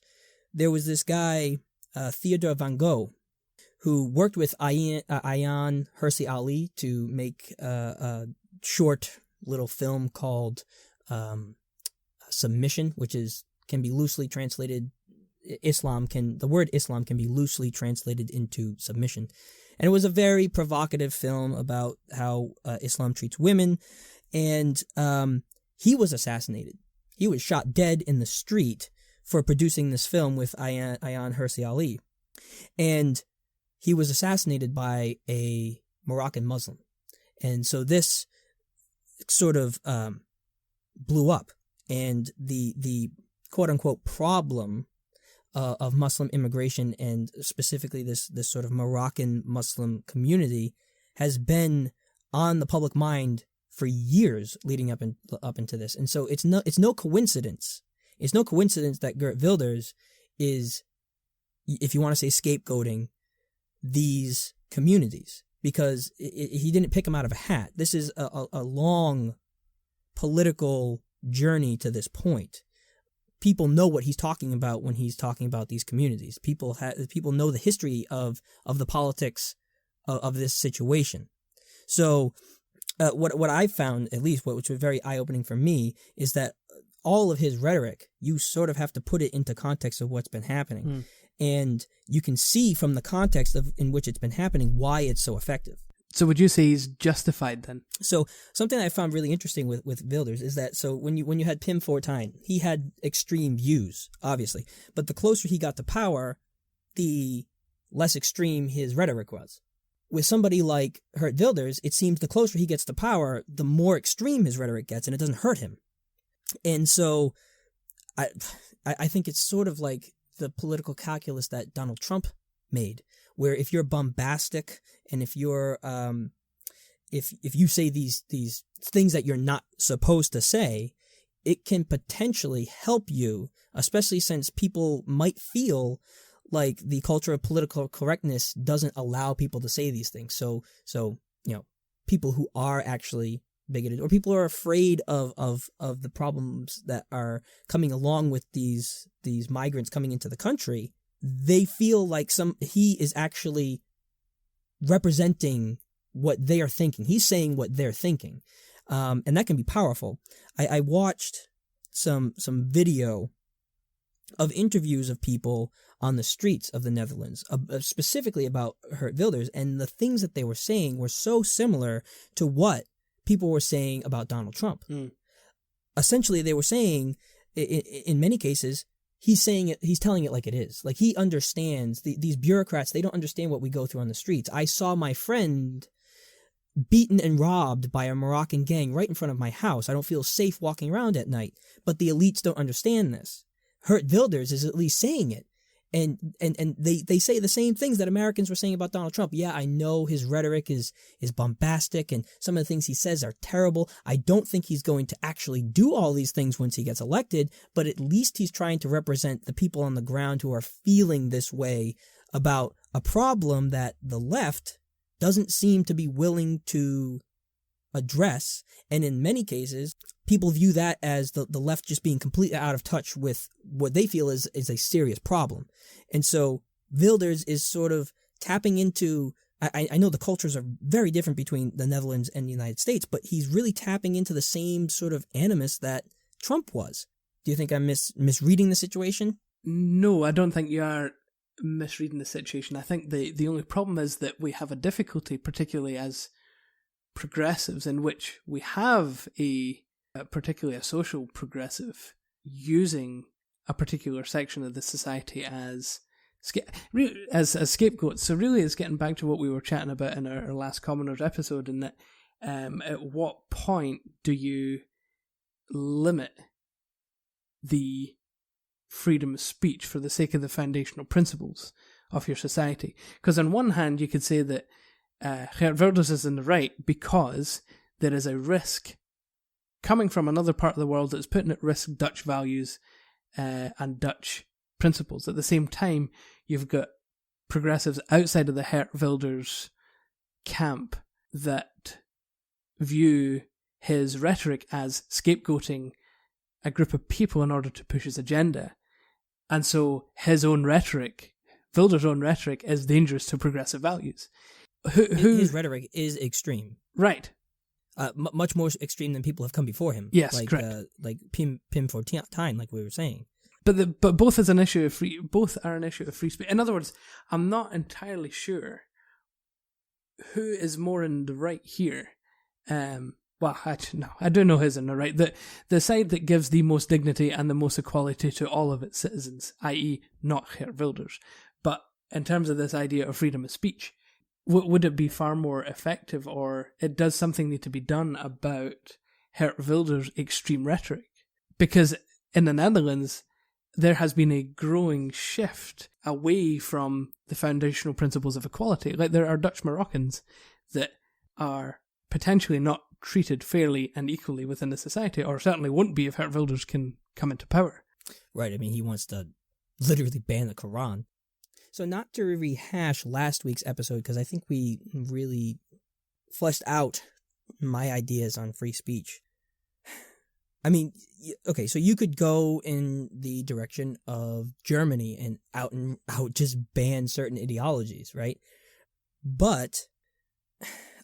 There was this guy, Theodore van Gogh, who worked with Ayaan Hirsi Ali to make a short little film called Submission, which can be loosely translated. The word Islam can be loosely translated into submission. And it was a very provocative film about how Islam treats women. And he was assassinated. He was shot dead in the street for producing this film with Ayaan Hirsi Ali. And he was assassinated by a Moroccan Muslim. And so this sort of blew up. And the quote-unquote problem of Muslim immigration, and specifically this sort of Moroccan Muslim community, has been on the public mind for years leading up into this. And so it's no coincidence. It's no coincidence that Geert Wilders is, if you want to say, scapegoating these communities, because he didn't pick them out of a hat. This is a long political journey to this point. People know what he's talking about when he's talking about these communities. People know the history of the politics of this situation. So what I found, at least, which was very eye-opening for me, is that all of his rhetoric, you sort of have to put it into context of what's been happening. And you can see from the context in which it's been happening why it's so effective. So would you say he's justified then? So something I found really interesting with Wilders is that, so when you had Pim Fortuyn, he had extreme views, obviously. But the closer he got to power, the less extreme his rhetoric was. With somebody like Geert Wilders, it seems the closer he gets to power, the more extreme his rhetoric gets, and it doesn't hurt him. And so I think it's sort of like the political calculus that Donald Trump made, where if you're bombastic and if you're if you say these things that you're not supposed to say, it can potentially help you, especially since people might feel like the culture of political correctness doesn't allow people to say these things. So people who are actually bigoted, or people who are afraid of the problems that are coming along with these migrants coming into the country, they feel like he is actually representing what they are thinking. He's saying what they're thinking. And that can be powerful. I watched some video of interviews of people on the streets of the Netherlands, specifically about Geert Wilders, and the things that they were saying were so similar to what people were saying about Donald Trump. Essentially, they were saying, in many cases, he's telling it like it is. Like, he understands. These bureaucrats, they don't understand what we go through on the streets. I saw my friend beaten and robbed by a Moroccan gang right in front of my house. I don't feel safe walking around at night. But the elites don't understand this. Geert Wilders is at least saying it. And they say the same things that Americans were saying about Donald Trump. Yeah, I know his rhetoric is bombastic and some of the things he says are terrible. I don't think he's going to actually do all these things once he gets elected, but at least he's trying to represent the people on the ground who are feeling this way about a problem that the left doesn't seem to be willing to address. And in many cases, people view that as the left just being completely out of touch with what they feel is a serious problem. And so Wilders is sort of tapping into, I know the cultures are very different between the Netherlands and the United States, but he's really tapping into the same sort of animus that Trump was. Do you think I'm misreading the situation? No, I don't think you are misreading the situation. I think the only problem is that we have a difficulty, particularly as progressives, in which we have particularly a social progressive using a particular section of the society as scapegoats. So really it's getting back to what we were chatting about in our last Commoners episode, in that at what point do you limit the freedom of speech for the sake of the foundational principles of your society? Because on one hand you could say that Geert Wilders is in the right because there is a risk coming from another part of the world that's putting at risk Dutch values and Dutch principles. At the same time, you've got progressives outside of the Geert Wilders camp that view his rhetoric as scapegoating a group of people in order to push his agenda. And so his own rhetoric, Wilders' own rhetoric, is dangerous to progressive values. His rhetoric is extreme. Right. Much more extreme than people have come before him. Yes, correct. Like Pim Fortuyn, like we were saying. But both are an issue of free speech. In other words, I'm not entirely sure who is more in the right here. Actually, no, I do know who's in the right. The side that gives the most dignity and the most equality to all of its citizens, i.e. not Geert Wilders. But in terms of this idea of freedom of speech, would it be far more effective, or does something need to be done about Geert Wilders' extreme rhetoric? Because in the Netherlands, there has been a growing shift away from the foundational principles of equality. Like, there are Dutch Moroccans that are potentially not treated fairly and equally within the society, or certainly won't be if Geert Wilders can come into power. Right, I mean, he wants to literally ban the Quran. So not to rehash last week's episode, because I think we really fleshed out my ideas on free speech. I mean, okay, so you could go in the direction of Germany and out just ban certain ideologies, right? But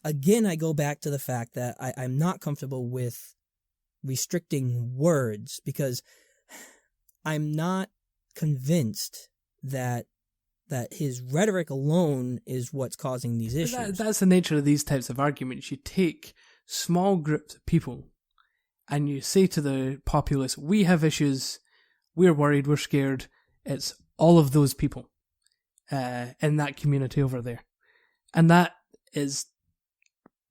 again, I go back to the fact that I'm not comfortable with restricting words, because I'm not convinced that his rhetoric alone is what's causing these issues. That's the nature of these types of arguments. You take small groups of people and you say to the populace, we have issues, we're worried, we're scared. It's all of those people in that community over there. And that is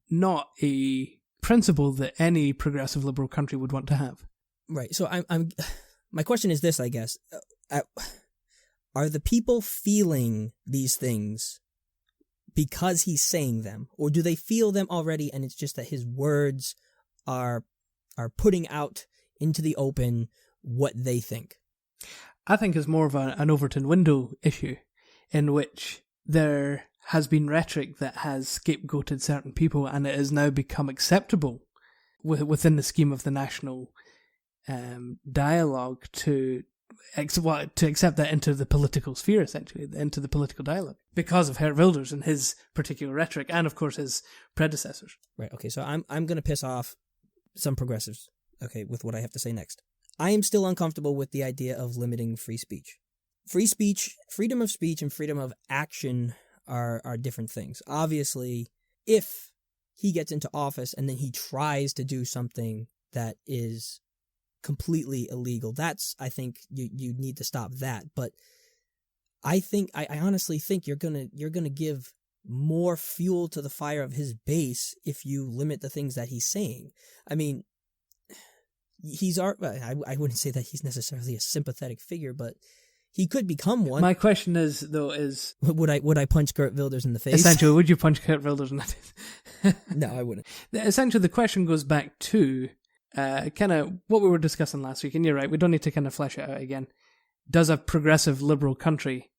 not a principle that any progressive liberal country would want to have. Right. So my question is this, I guess. Are the people feeling these things because he's saying them, or do they feel them already and it's just that his words are putting out into the open what they think? I think it's more of an Overton window issue, in which there has been rhetoric that has scapegoated certain people, and it has now become acceptable within the scheme of the national dialogue to accept that into the political sphere, essentially, into the political dialogue, because of Geert Wilders and his particular rhetoric, and of course his predecessors. Right. Okay. So I'm going to piss off some progressives. Okay, with what I have to say next. I am still uncomfortable with the idea of limiting free speech. Free speech, freedom of speech, and freedom of action are different things. Obviously, if he gets into office and then he tries to do something that is completely illegal, that's, I think you need to stop that. But I honestly think you're gonna give more fuel to the fire of his base if you limit the things that he's saying. I mean, I wouldn't say that he's necessarily a sympathetic figure, but he could become one. My question is, would I punch Geert Wilders in the face? Essentially, would you punch Geert Wilders in the face? No, I wouldn't. Essentially, the question goes back to kind of what we were discussing last week, and you're right, we don't need to kind of flesh it out again. Does a progressive liberal country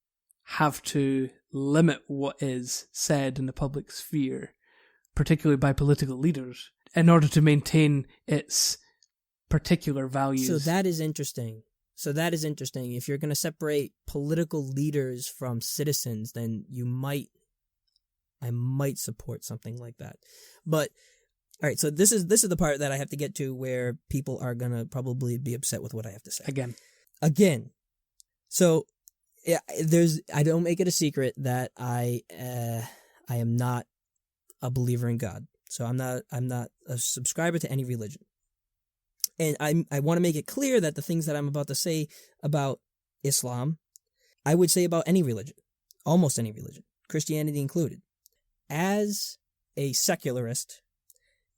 have to limit what is said in the public sphere, particularly by political leaders, in order to maintain its particular values? So that is interesting. If you're going to separate political leaders from citizens, then I might support something like that. But all right, so this is the part that I have to get to where people are going to probably be upset with what I have to say. Again. So yeah, I don't make it a secret that I am not a believer in God. So I'm not a subscriber to any religion. And I want to make it clear that the things that I'm about to say about Islam, I would say about any religion, almost any religion, Christianity included. As a secularist,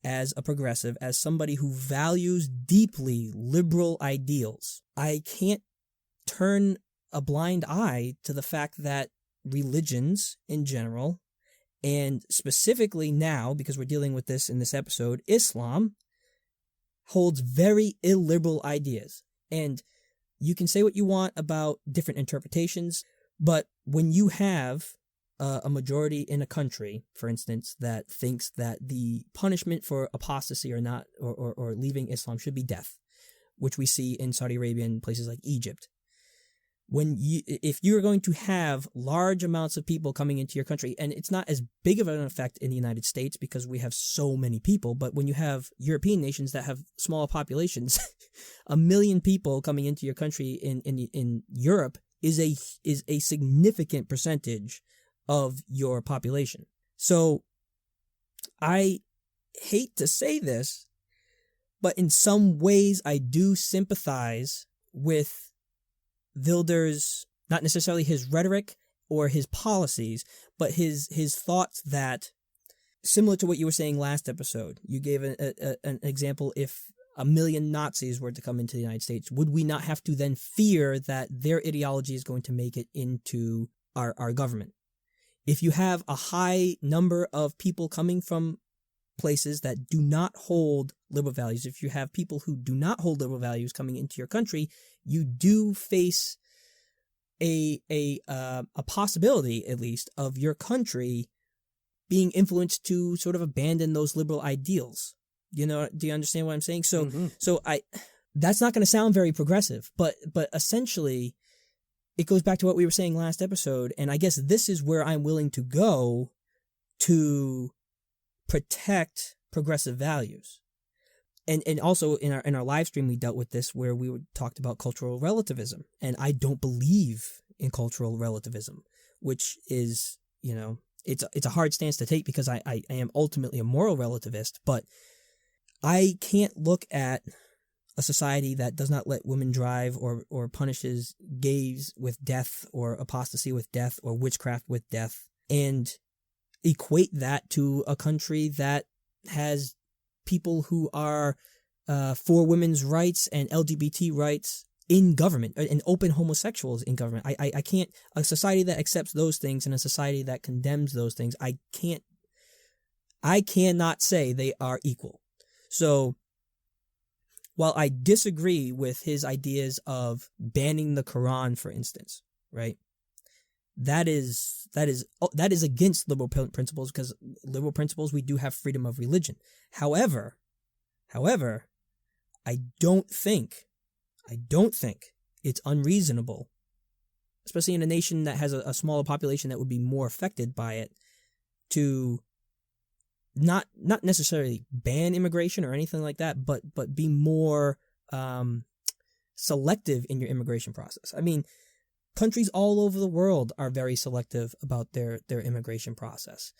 as a progressive, as somebody who values deeply liberal ideals, I can't turn a blind eye to the fact that religions in general, and specifically now, because we're dealing with this in this episode, Islam holds very illiberal ideas. And you can say what you want about different interpretations, but when you have a majority in a country, for instance, that thinks that the punishment for apostasy or not, or leaving Islam should be death, which we see in Saudi Arabia and places like Egypt. If you're going to have large amounts of people coming into your country, and it's not as big of an effect in the United States because we have so many people, but when you have European nations that have smaller populations, 1 million people coming into your country in Europe is a significant percentage of your population. So I hate to say this, but in some ways I do sympathize with Wilders, not necessarily his rhetoric or his policies, but his thoughts that, similar to what you were saying last episode, you gave an example. If 1 million Nazis were to come into the United States, would we not have to then fear that their ideology is going to make it into our government? If you have a high number of people coming from places that do not hold liberal values, if you have people who do not hold liberal values coming into your country, you do face a possibility, at least, of your country being influenced to sort of abandon those liberal ideals. You know, do you understand what I'm saying? So, that's not going to sound very progressive, but essentially, it goes back to what we were saying last episode, and I guess this is where I'm willing to go to protect progressive values. And also in our live stream we dealt with this, where we talked about cultural relativism, and I don't believe in cultural relativism, which is, you know, it's a hard stance to take because I am ultimately a moral relativist, but I can't look at a society that does not let women drive or punishes gays with death or apostasy with death or witchcraft with death and equate that to a country that has people who are for women's rights and LGBT rights in government, and open homosexuals in government. I can't, a society that accepts those things and a society that condemns those things, I cannot say they are equal. So while I disagree with his ideas of banning the Quran, for instance, right? That is against liberal principles, because liberal principles, we do have freedom of religion. However, I don't think it's unreasonable, especially in a nation that has a smaller population that would be more affected by it, to not necessarily ban immigration or anything like that, but be more selective in your immigration process. I mean, countries all over the world are very selective about their immigration process.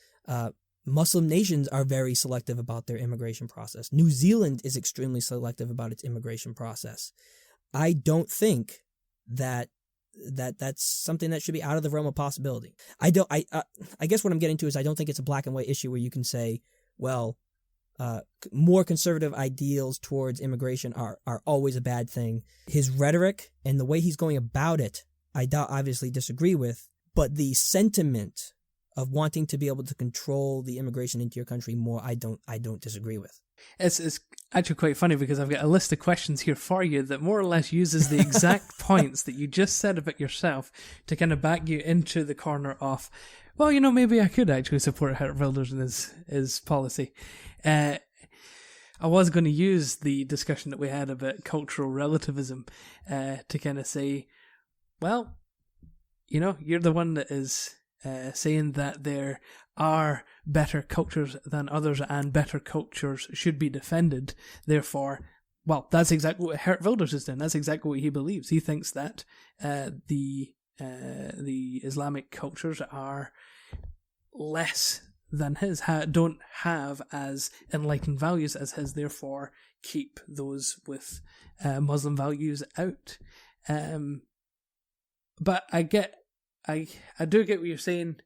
Muslim nations are very selective about their immigration process. New Zealand is extremely selective about its immigration process. I don't think that's something that should be out of the realm of possibility. I guess what I'm getting to is I don't think it's a black and white issue where you can say, well, more conservative ideals towards immigration are always a bad thing. His rhetoric and the way he's going about it, I obviously disagree with, but the sentiment of wanting to be able to control the immigration into your country more, I don't disagree with. It's actually quite funny because I've got a list of questions here for you that more or less uses the exact points that you just said about yourself to kind of back you into the corner of, well, maybe I could actually support Geert Wilders and his policy. I was going to use the discussion that we had about cultural relativism to kind of say, well, you're the one that is saying that there are better cultures than others and better cultures should be defended. Therefore, well, that's exactly what Geert Wilders is doing. That's exactly what he believes. He thinks that the Islamic cultures are less than his, don't have as enlightened values as his, therefore keep those with Muslim values out. But I do get what you're saying.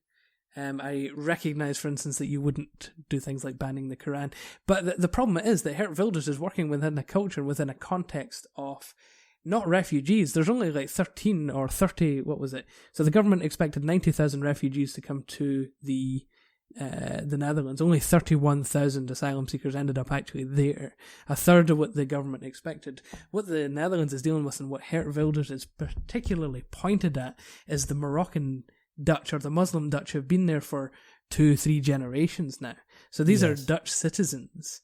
I recognise, for instance, that you wouldn't do things like banning the Quran. But the problem is that Geert Wilders is working within a culture, within a context of not refugees. There's only like 13 or 30, what was it? So the government expected 90,000 refugees to come to the Netherlands. Only 31,000 asylum seekers ended up actually there. A third of what the government expected. What the Netherlands is dealing with and what Geert Wilders is particularly pointed at is the Moroccan Dutch or the Muslim Dutch who have been there for 2-3 generations now. So these are Dutch citizens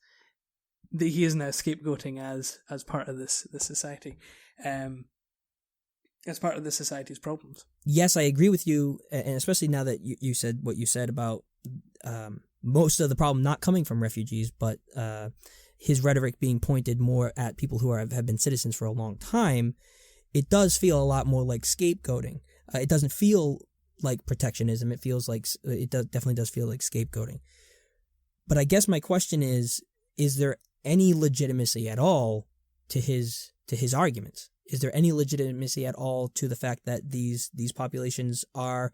that he is now scapegoating as part of this society, as part of the society's problems. Yes, I agree with you, and especially now that you said what you said about most of the problem not coming from refugees, but his rhetoric being pointed more at people who have been citizens for a long time. It does feel a lot more like scapegoating. It doesn't feel like protectionism. It feels like definitely does feel like scapegoating. But I guess my question is there any legitimacy at all to his arguments? Is there any legitimacy at all to the fact that these populations are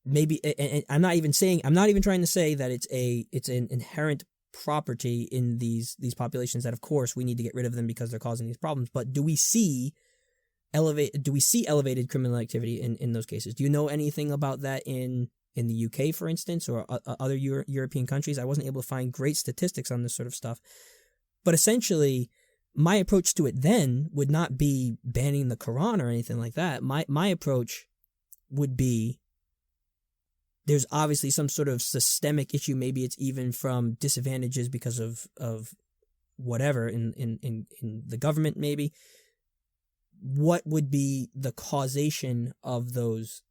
maybe? And I'm not even trying to say that it's an inherent property in these populations that of course we need to get rid of them because they're causing these problems. But do we see elevated criminal activity in those cases? Do you know anything about that in the UK, for instance, or other European countries? I wasn't able to find great statistics on this sort of stuff. But essentially, my approach to it then would not be banning the Quran or anything like that. My approach would be, there's obviously some sort of systemic issue. Maybe it's even from disadvantages because of whatever in the government, maybe. What would be the causation of those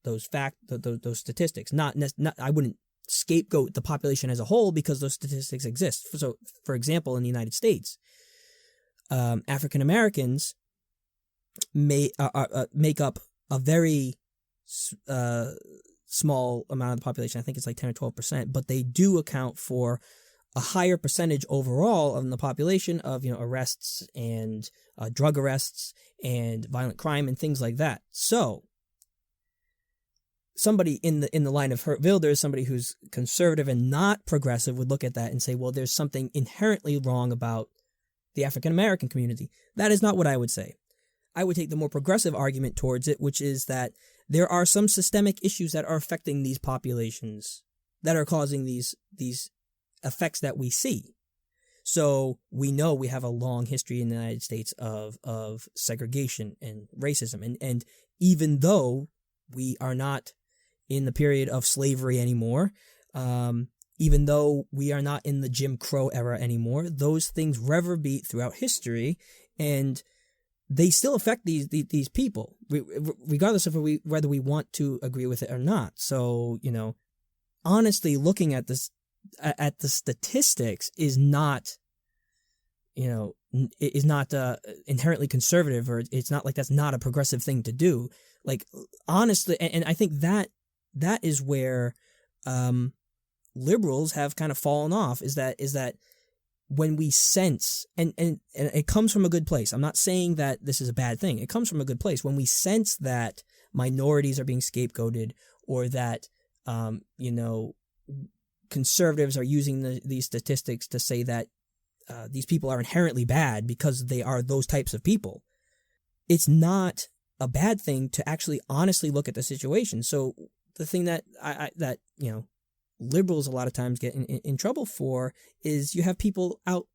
statistics? Not I wouldn't scapegoat the population as a whole because those statistics exist. So, for example, in the United States, African Americans make up a very small amount of the population. I think it's like 10 or 12%, but they do account for a higher percentage overall of the population of arrests and drug arrests and violent crime and things like that. So somebody in the line of Geert Wilders, somebody who's conservative and not progressive, would look at that and say, well, there's something inherently wrong about the African American community. That is not what I would say. I would take the more progressive argument towards it, which is that there are some systemic issues that are affecting these populations that are causing these effects that we see. So we know we have a long history in the United States of segregation and racism. And even though we are not in the period of slavery anymore, even though we are not in the Jim Crow era anymore, those things reverberate throughout history, and they still affect these people, regardless of whether we want to agree with it or not. So, honestly, looking at this, at the statistics is not, inherently conservative, or it's not like that's not a progressive thing to do. Like, honestly, and I think that is where liberals have kind of fallen off, is that when we sense, and it comes from a good place. I'm not saying that this is a bad thing. It comes from a good place. When we sense that minorities are being scapegoated, or that, conservatives are using these statistics to say that these people are inherently bad because they are those types of people. It's not a bad thing to actually honestly look at the situation. So the thing that that liberals a lot of times get in trouble for is you have people out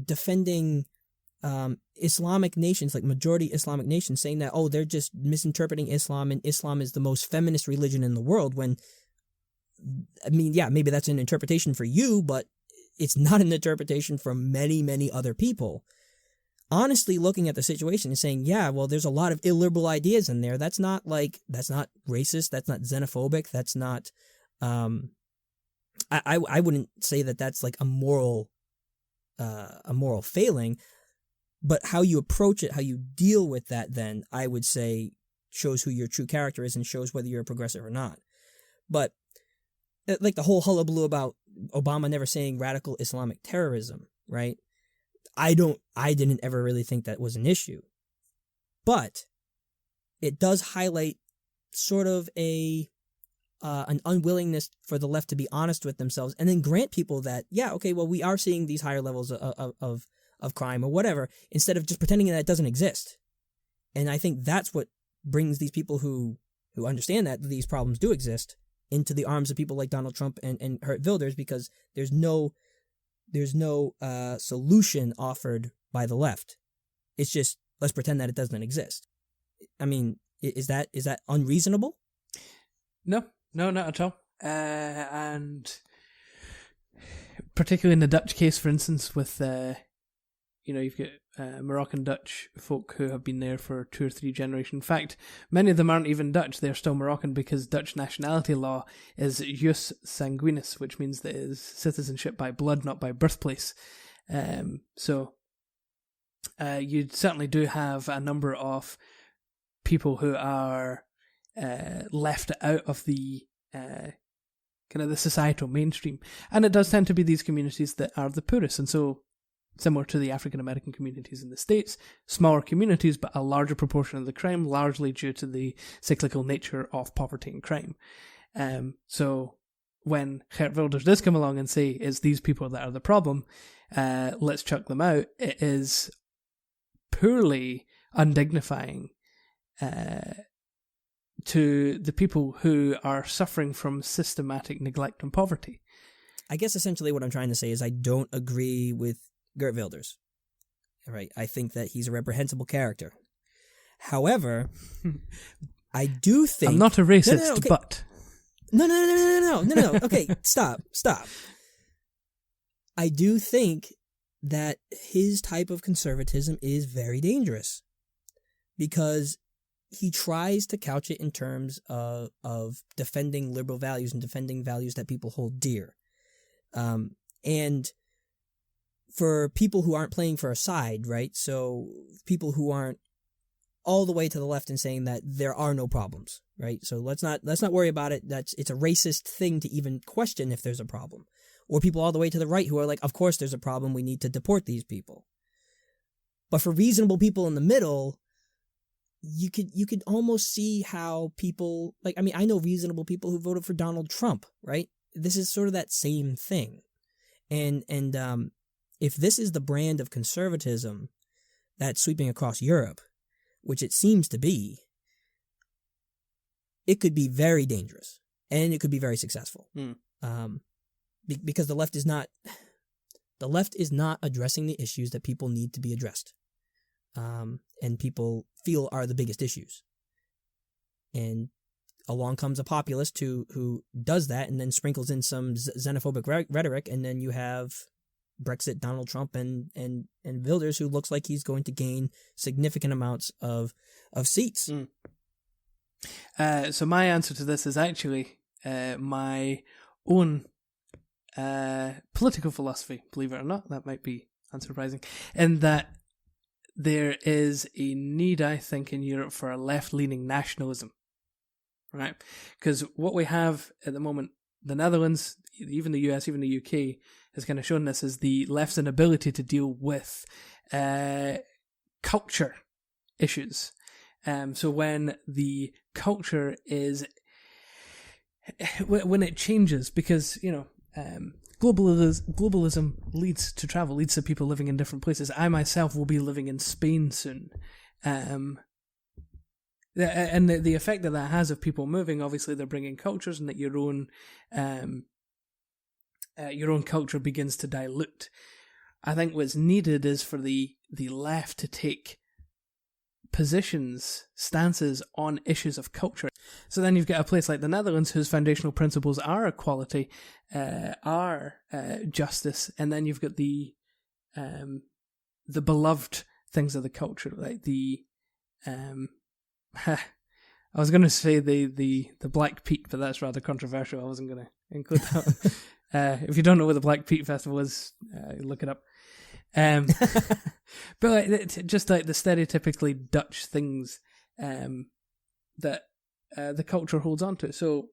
defending Islamic nations, like majority Islamic nations, saying that, oh, they're just misinterpreting Islam and Islam is the most feminist religion in the world, when, I mean, yeah, maybe that's an interpretation for you, but it's not an interpretation for many, many other people. Honestly looking at the situation and saying, yeah, well, there's a lot of illiberal ideas in there. That's not racist. That's not xenophobic. That's not, I wouldn't say that that's like a moral failing, but how you approach it, how you deal with that, then I would say shows who your true character is and shows whether you're a progressive or not. But like the whole hullabaloo about Obama never saying radical Islamic terrorism, right? I didn't ever really think that was an issue, but it does highlight sort of an unwillingness for the left to be honest with themselves and then grant people that, yeah, okay, well, we are seeing these higher levels of crime or whatever, instead of just pretending that it doesn't exist. And I think that's what brings these people who understand that these problems do exist into the arms of people like Donald Trump and Geert Wilders, because there's no solution offered by the left. It's just, let's pretend that it doesn't exist. I mean, is that unreasonable? No, not at all. And particularly in the Dutch case, for instance, with you've got Moroccan Dutch folk who have been there for 2 or 3 generations. In fact, many of them aren't even Dutch; they're still Moroccan, because Dutch nationality law is jus sanguinis, which means that it is citizenship by blood, not by birthplace. So you certainly do have a number of people who are left out of the kind of the societal mainstream, and it does tend to be these communities that are the poorest, and so, similar to the African American communities in the States, smaller communities, but a larger proportion of the crime, largely due to the cyclical nature of poverty and crime. So when Geert Wilders does come along and say it's these people that are the problem, let's chuck them out, it is poorly undignifying to the people who are suffering from systematic neglect and poverty. I guess essentially what I'm trying to say is I don't agree with Geert Wilders. Right? I think that he's a reprehensible character. However, I do think... I'm not a racist, no, okay. but... No. Okay, stop. I do think that his type of conservatism is very dangerous, because he tries to couch it in terms of defending liberal values and defending values that people hold dear. And for people who aren't playing for a side, right? So people who aren't all the way to the left and saying that there are no problems, right? So let's not worry about it. It's a racist thing to even question if there's a problem. Or people all the way to the right who are like, of course there's a problem, we need to deport these people. But for reasonable people in the middle, you could almost see how people, like, I mean, I know reasonable people who voted for Donald Trump, right? This is sort of that same thing. And if this is the brand of conservatism that's sweeping across Europe, which it seems to be, it could be very dangerous, and it could be very successful. Because the left is not addressing the issues that people need to be addressed, and people feel are the biggest issues. And along comes a populist who does that and then sprinkles in some xenophobic rhetoric, and then you have Brexit Donald Trump and Wilders, who looks like he's going to gain significant amounts of seats. So my answer to this is actually my own political philosophy, believe it or not. That might be unsurprising, in that there is a need, I think, in Europe for a left-leaning nationalism, right? Because what we have at the moment, the Netherlands, even the US, even the UK, has kind of shown this as the left's inability to deal with culture issues. So when the culture is, when it changes, because, globalism leads to travel, leads to people living in different places. I myself will be living in Spain soon. And the effect that has of people moving, obviously they're bringing cultures, and that your own culture begins to dilute. I think what's needed is for the left to take stances on issues of culture. So then you've got a place like the Netherlands whose foundational principles are equality, are justice, and then you've got the beloved things of the culture, like the I was going to say the Black Peat, but that's rather controversial. I wasn't going to include that. If you don't know what the Black Peat Festival is, look it up. But just like the stereotypically Dutch things that the culture holds on to. So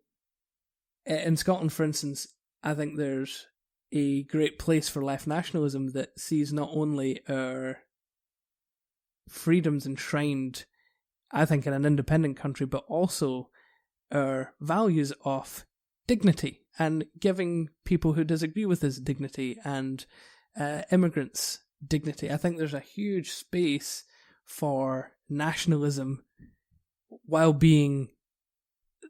in Scotland, for instance, I think there's a great place for left nationalism that sees not only our freedoms enshrined, I think, in an independent country, but also our values of dignity and giving people who disagree with us dignity, and immigrants dignity. I think there's a huge space for nationalism while being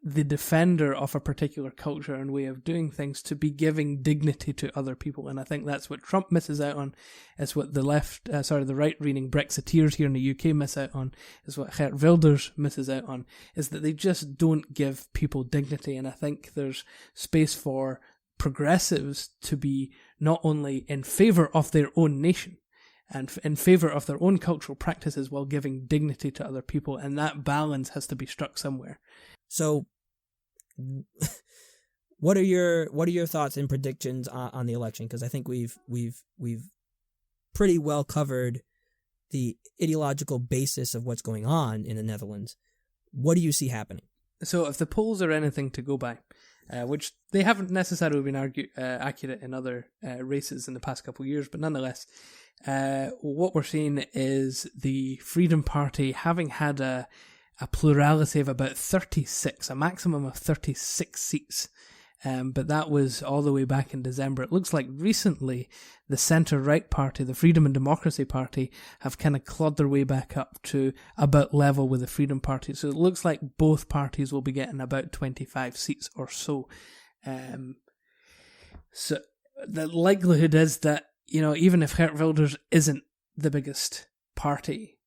the defender of a particular culture and way of doing things, to be giving dignity to other people. And I think that's what Trump misses out on. It's what the right-leaning Brexiteers here in the UK miss out on. Is what Geert Wilders misses out on. Is that they just don't give people dignity. And I think there's space for progressives to be not only in favour of their own nation and in favour of their own cultural practices while giving dignity to other people. And that balance has to be struck somewhere. So, what are your thoughts and predictions on the election? Because I think we've pretty well covered the ideological basis of what's going on in the Netherlands. What do you see happening? So, if the polls are anything to go by, which they haven't necessarily been accurate in other races in the past couple of years, but nonetheless, what we're seeing is the Freedom Party having had a plurality of about 36, a maximum of 36 seats. But that was all the way back in December. It looks like recently the centre-right party, the Freedom and Democracy Party, have kind of clawed their way back up to about level with the Freedom Party. So it looks like both parties will be getting about 25 seats or so. So the likelihood is that, even if Geert Wilders isn't the biggest party,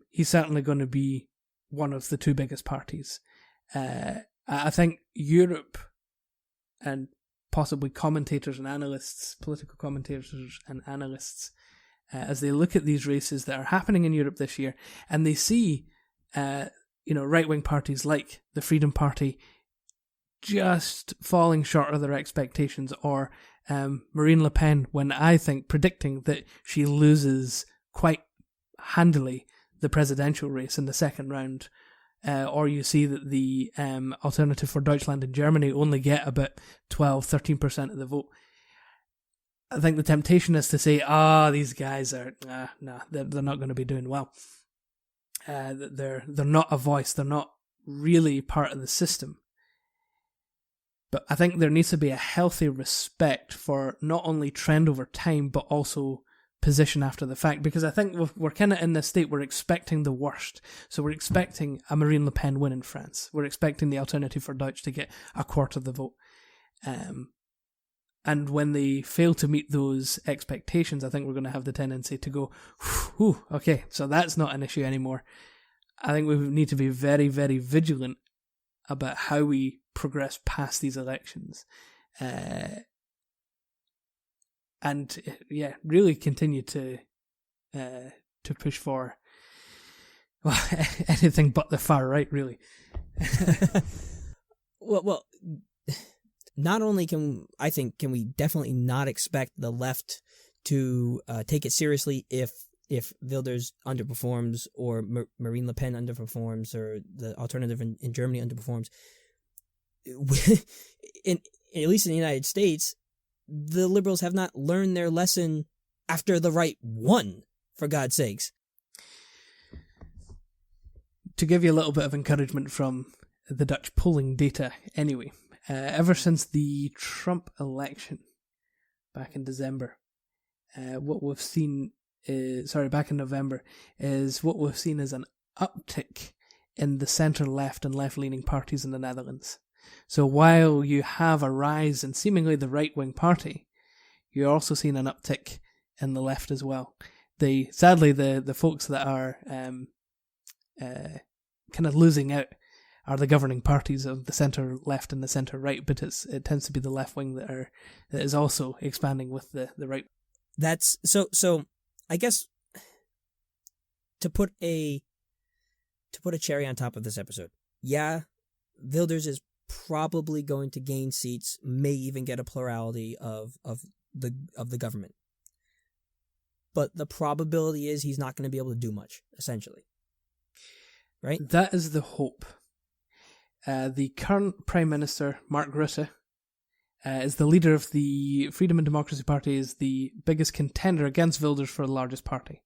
he's certainly going to be one of the two biggest parties. I think Europe and possibly commentators and analysts, political commentators and analysts, as they look at these races that are happening in Europe this year, and they see, right-wing parties like the Freedom Party just falling short of their expectations, or Marine Le Pen, when I think predicting that she loses quite handily the presidential race in the second round, or you see that the Alternative for Deutschland in Germany only get about 12-13% of the vote. I think the temptation is to say, these guys are, they're not going to be doing well. They're not a voice, they're not really part of the system. But I think there needs to be a healthy respect for not only trend over time, but also position after the fact, because I think we're kind of in this state, we're expecting the worst. So we're expecting a Marine Le Pen win in France. We're expecting the Alternative for Deutsch to get a quarter of the vote. And when they fail to meet those expectations, I think we're going to have the tendency to go, okay, so that's not an issue anymore. I think we need to be very, very vigilant about how we progress past these elections. And really continue to push for anything but the far right, really. Well, not only can we definitely not expect the left to take it seriously if Wilders underperforms, or Marine Le Pen underperforms, or the Alternative in Germany underperforms. At least in the United States, the liberals have not learned their lesson after the right won, for God's sakes. To give you a little bit of encouragement from the Dutch polling data, anyway, ever since the Trump election, back in December. What we've seen back in November, is what we've seen as an uptick in the centre-left and left-leaning parties in the Netherlands. So while you have a rise in seemingly the right-wing party, you're also seeing an uptick in the left as well. Sadly, the folks that are kind of losing out are the governing parties of the centre-left and the centre-right, but it tends to be the left-wing that is also expanding with the right. That's so I guess to put a cherry on top of this episode, yeah, Wilders is probably going to gain seats, may even get a plurality of the government. But the probability is he's not going to be able to do much, essentially. Right? That is the hope. The current Prime Minister, Mark Rutte, is the leader of the Freedom and Democracy Party, is the biggest contender against Wilders for the largest party.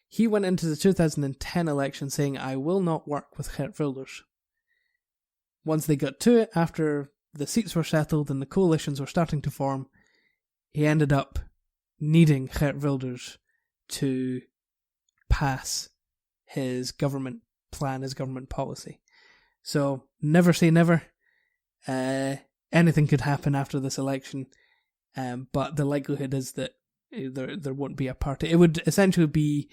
He went into the 2010 election saying, I will not work with Geert Wilders. Once they got to it, after the seats were settled and the coalitions were starting to form, he ended up needing Geert Wilders to pass his government plan, his government policy. So, never say never. Anything could happen after this election, but the likelihood is that there won't be a party. It would essentially be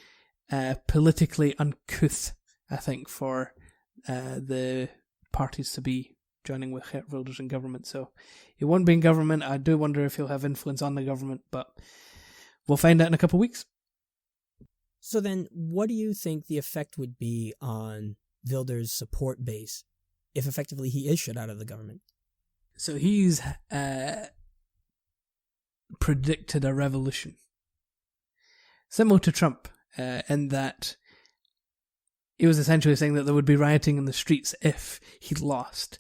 politically uncouth, I think, for the parties to be joining with Geert Wilders in government. So he won't be in government. I do wonder if he'll have influence on the government, but we'll find out in a couple of weeks. So then, what do you think the effect would be on Wilders' support base if effectively he is shut out of the government? So he's predicted a revolution, similar to Trump, in that he was essentially saying that there would be rioting in the streets if he lost.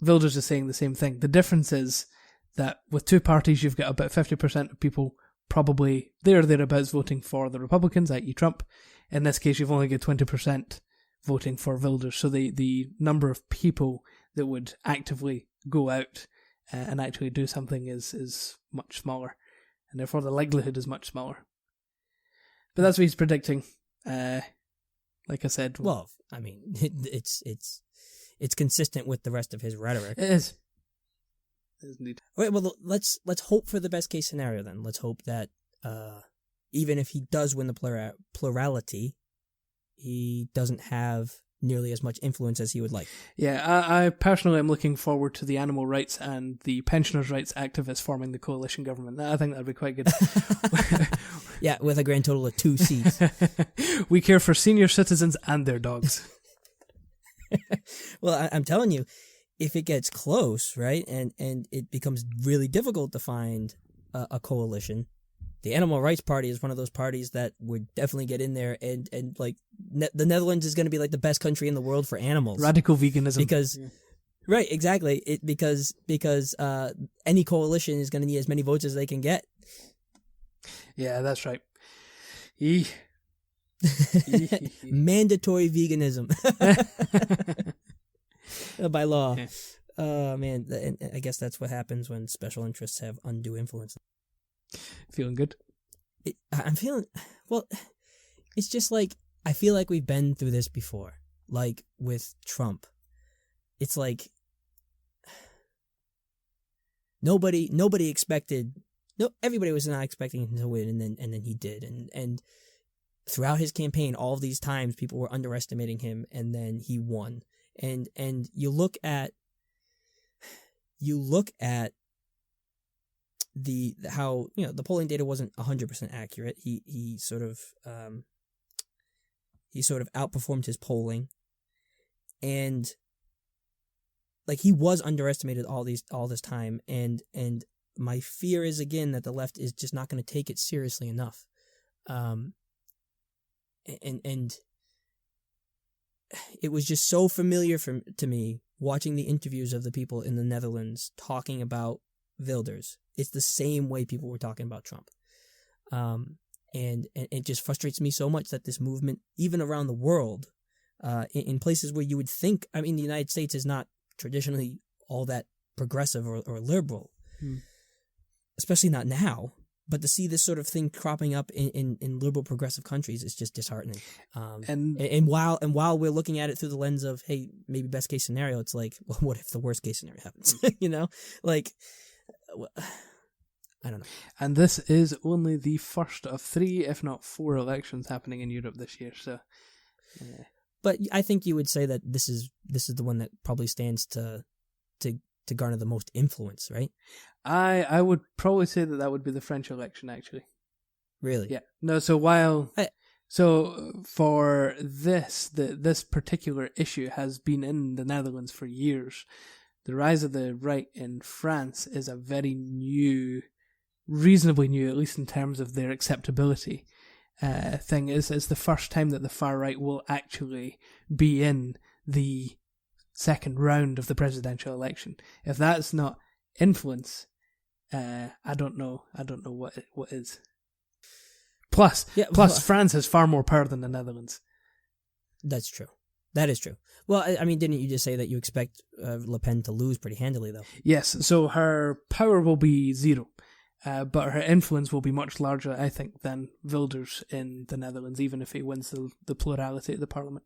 Wilders is saying the same thing. The difference is that with two parties, you've got about 50% of people probably there or thereabouts voting for the Republicans, i.e. Trump. In this case, you've only got 20% voting for Wilders. So the number of people that would actively go out and actually do something is much smaller. And therefore the likelihood is much smaller. But that's what he's predicting. Like I said. Well, I mean, it's consistent with the rest of his rhetoric. It is. It is indeed. Wait, well, let's hope for the best case scenario then. Let's hope that even if he does win the plurality, he doesn't have nearly as much influence as he would like. Yeah, I personally am looking forward to the animal rights and the pensioners' rights activists forming the coalition government. I think that'd be quite good. Yeah, with a grand total of 2 seats. We care for senior citizens and their dogs. Well, I'm telling you, if it gets close, right, and it becomes really difficult to find a coalition, the Animal Rights Party is one of those parties that would definitely get in there, and like the Netherlands is going to be like the best country in the world for animals. Radical veganism. Because, right, exactly. Because any coalition is going to need as many votes as they can get. Yeah, that's right. Mandatory veganism by law. Yeah. Man, and I guess that's what happens when special interests have undue influence. Feeling good? I'm feeling, well, it's just like, I feel like we've been through this before. Like with Trump. It's like, nobody expected, everybody was not expecting him to win, and then he did. And throughout his campaign, all of these times, people were underestimating him, and then he won. And you look at how the polling data wasn't 100% accurate. He sort of outperformed his polling, and like he was underestimated all this time. And my fear is again that the left is just not going to take it seriously enough. And it was just so familiar to me watching the interviews of the people in the Netherlands talking about Wilders. It's the same way people were talking about Trump. And it just frustrates me so much that this movement, even around the world, in places where you would think, I mean, the United States is not traditionally all that progressive or liberal. especially not now. But to see this sort of thing cropping up in liberal progressive countries is just disheartening. And while we're looking at it through the lens of, hey, maybe best case scenario, it's like, well, what if the worst case scenario happens? I don't know. And this is only the first of 3, if not 4, elections happening in Europe this year. So, yeah. But I think you would say that this is the one that probably stands to garner the most influence, right? I would probably say that would be the French election, actually. Really? Yeah. No, so for this particular issue has been in the Netherlands for years. The rise of the right in France is a very new, reasonably new, at least in terms of their acceptability thing. It's the first time that the far right will actually be in the second round of the presidential election. If that's not influence, I don't know what is. Plus, France has far more power than the Netherlands. That's true. That is true. Well, I mean, didn't you just say that you expect Le Pen to lose pretty handily, though? Yes, so her power will be 0, but her influence will be much larger, I think, than Wilders in the Netherlands, even if he wins the plurality of the parliament.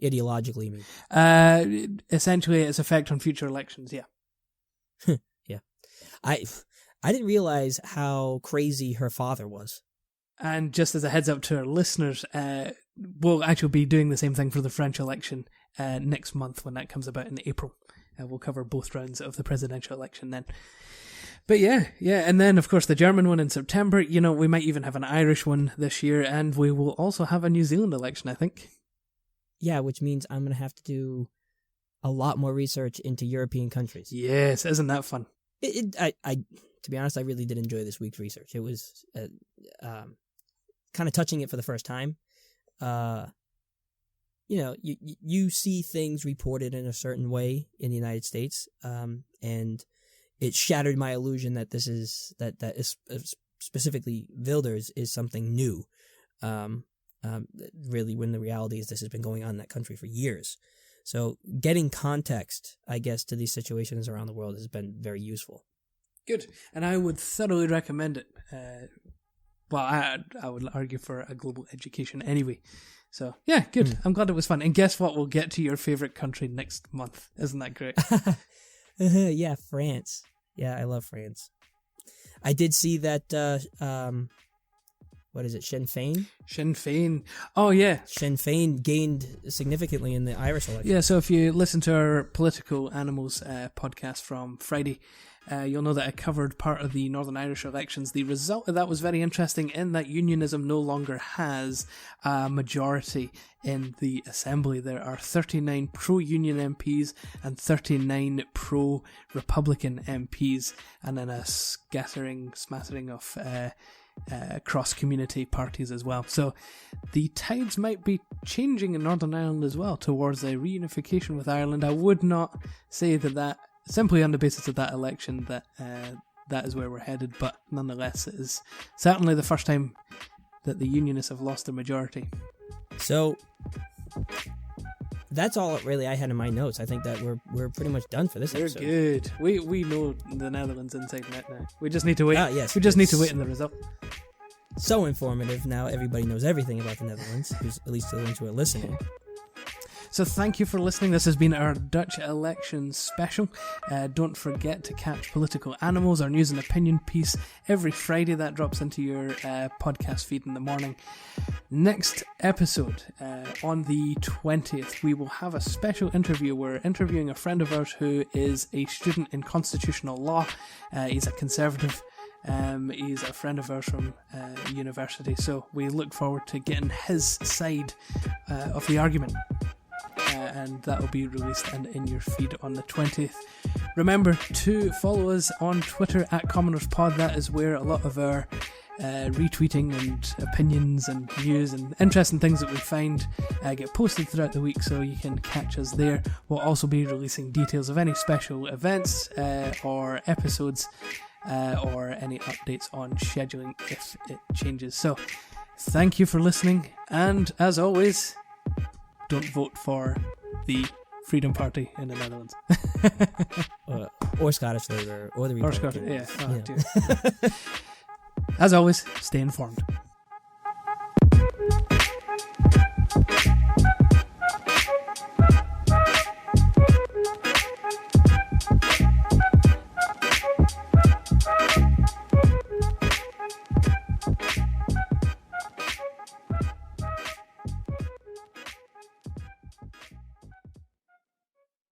Ideologically, you mean? Essentially, its effect on future elections, yeah. Yeah. I didn't realize how crazy her father was. And just as a heads up to our listeners, we'll actually be doing the same thing for the French election next month when that comes about in April. We'll cover both rounds of the presidential election then. But yeah, and then of course the German one in September. You know, we might even have an Irish one this year, and we will also have a New Zealand election, I think. Yeah, which means I'm going to have to do a lot more research into European countries. Yes, isn't that fun? To be honest, I really did enjoy this week's research. It was kind of touching it for the first time. You see things reported in a certain way in the United States, and it shattered my illusion that this is specifically Wilders is something new. Really, when the reality is this has been going on in that country for years. So getting context, I guess, to these situations around the world has been very useful. Good. And I would thoroughly recommend it. I would argue for a global education anyway. So, yeah, good. I'm glad it was fun. And guess what? We'll get to your favourite country next month. Isn't that great? Yeah, France. Yeah, I love France. I did see that... what is it, Sinn Féin? Sinn Féin. Oh, yeah. Sinn Féin gained significantly in the Irish election. Yeah, so if you listen to our Political Animals podcast from Friday, you'll know that I covered part of the Northern Irish elections. The result of that was very interesting in that unionism no longer has a majority in the Assembly. There are 39 pro-union MPs and 39 pro-Republican MPs, and then a smattering of... cross-community parties as well. So the tides might be changing in Northern Ireland as well towards a reunification with Ireland. I would not say that simply on the basis of that election that is where we're headed, but nonetheless it is certainly the first time that the Unionists have lost their majority. So that's all really I had in my notes. I think that we're pretty much done for this episode. We're good. We know the Netherlands inside and out now. We just need to wait. Yes. We just need to wait on the result. So informative. Now everybody knows everything about the Netherlands, at least the ones who are listening. So thank you for listening. This has been our Dutch election special. Don't forget to catch Political Animals, our news and opinion piece, every Friday. That drops into your podcast feed in the morning. Next episode, on the 20th, we will have a special interview. We're interviewing a friend of ours who is a student in constitutional law. He's a conservative. He's a friend of ours from university. So we look forward to getting his side of the argument. And that will be released and in your feed on the 20th. Remember to follow us on Twitter at CommonersPod. That is where a lot of our retweeting and opinions and news and interesting things that we find get posted throughout the week, so you can catch us there. We'll also be releasing details of any special events or episodes or any updates on scheduling if it changes. So thank you for listening, and as always, don't vote for the Freedom Party in the Netherlands. or Scottish Labour, or the Or Scottish, Republicans. yeah. Oh, dear. As always, stay informed.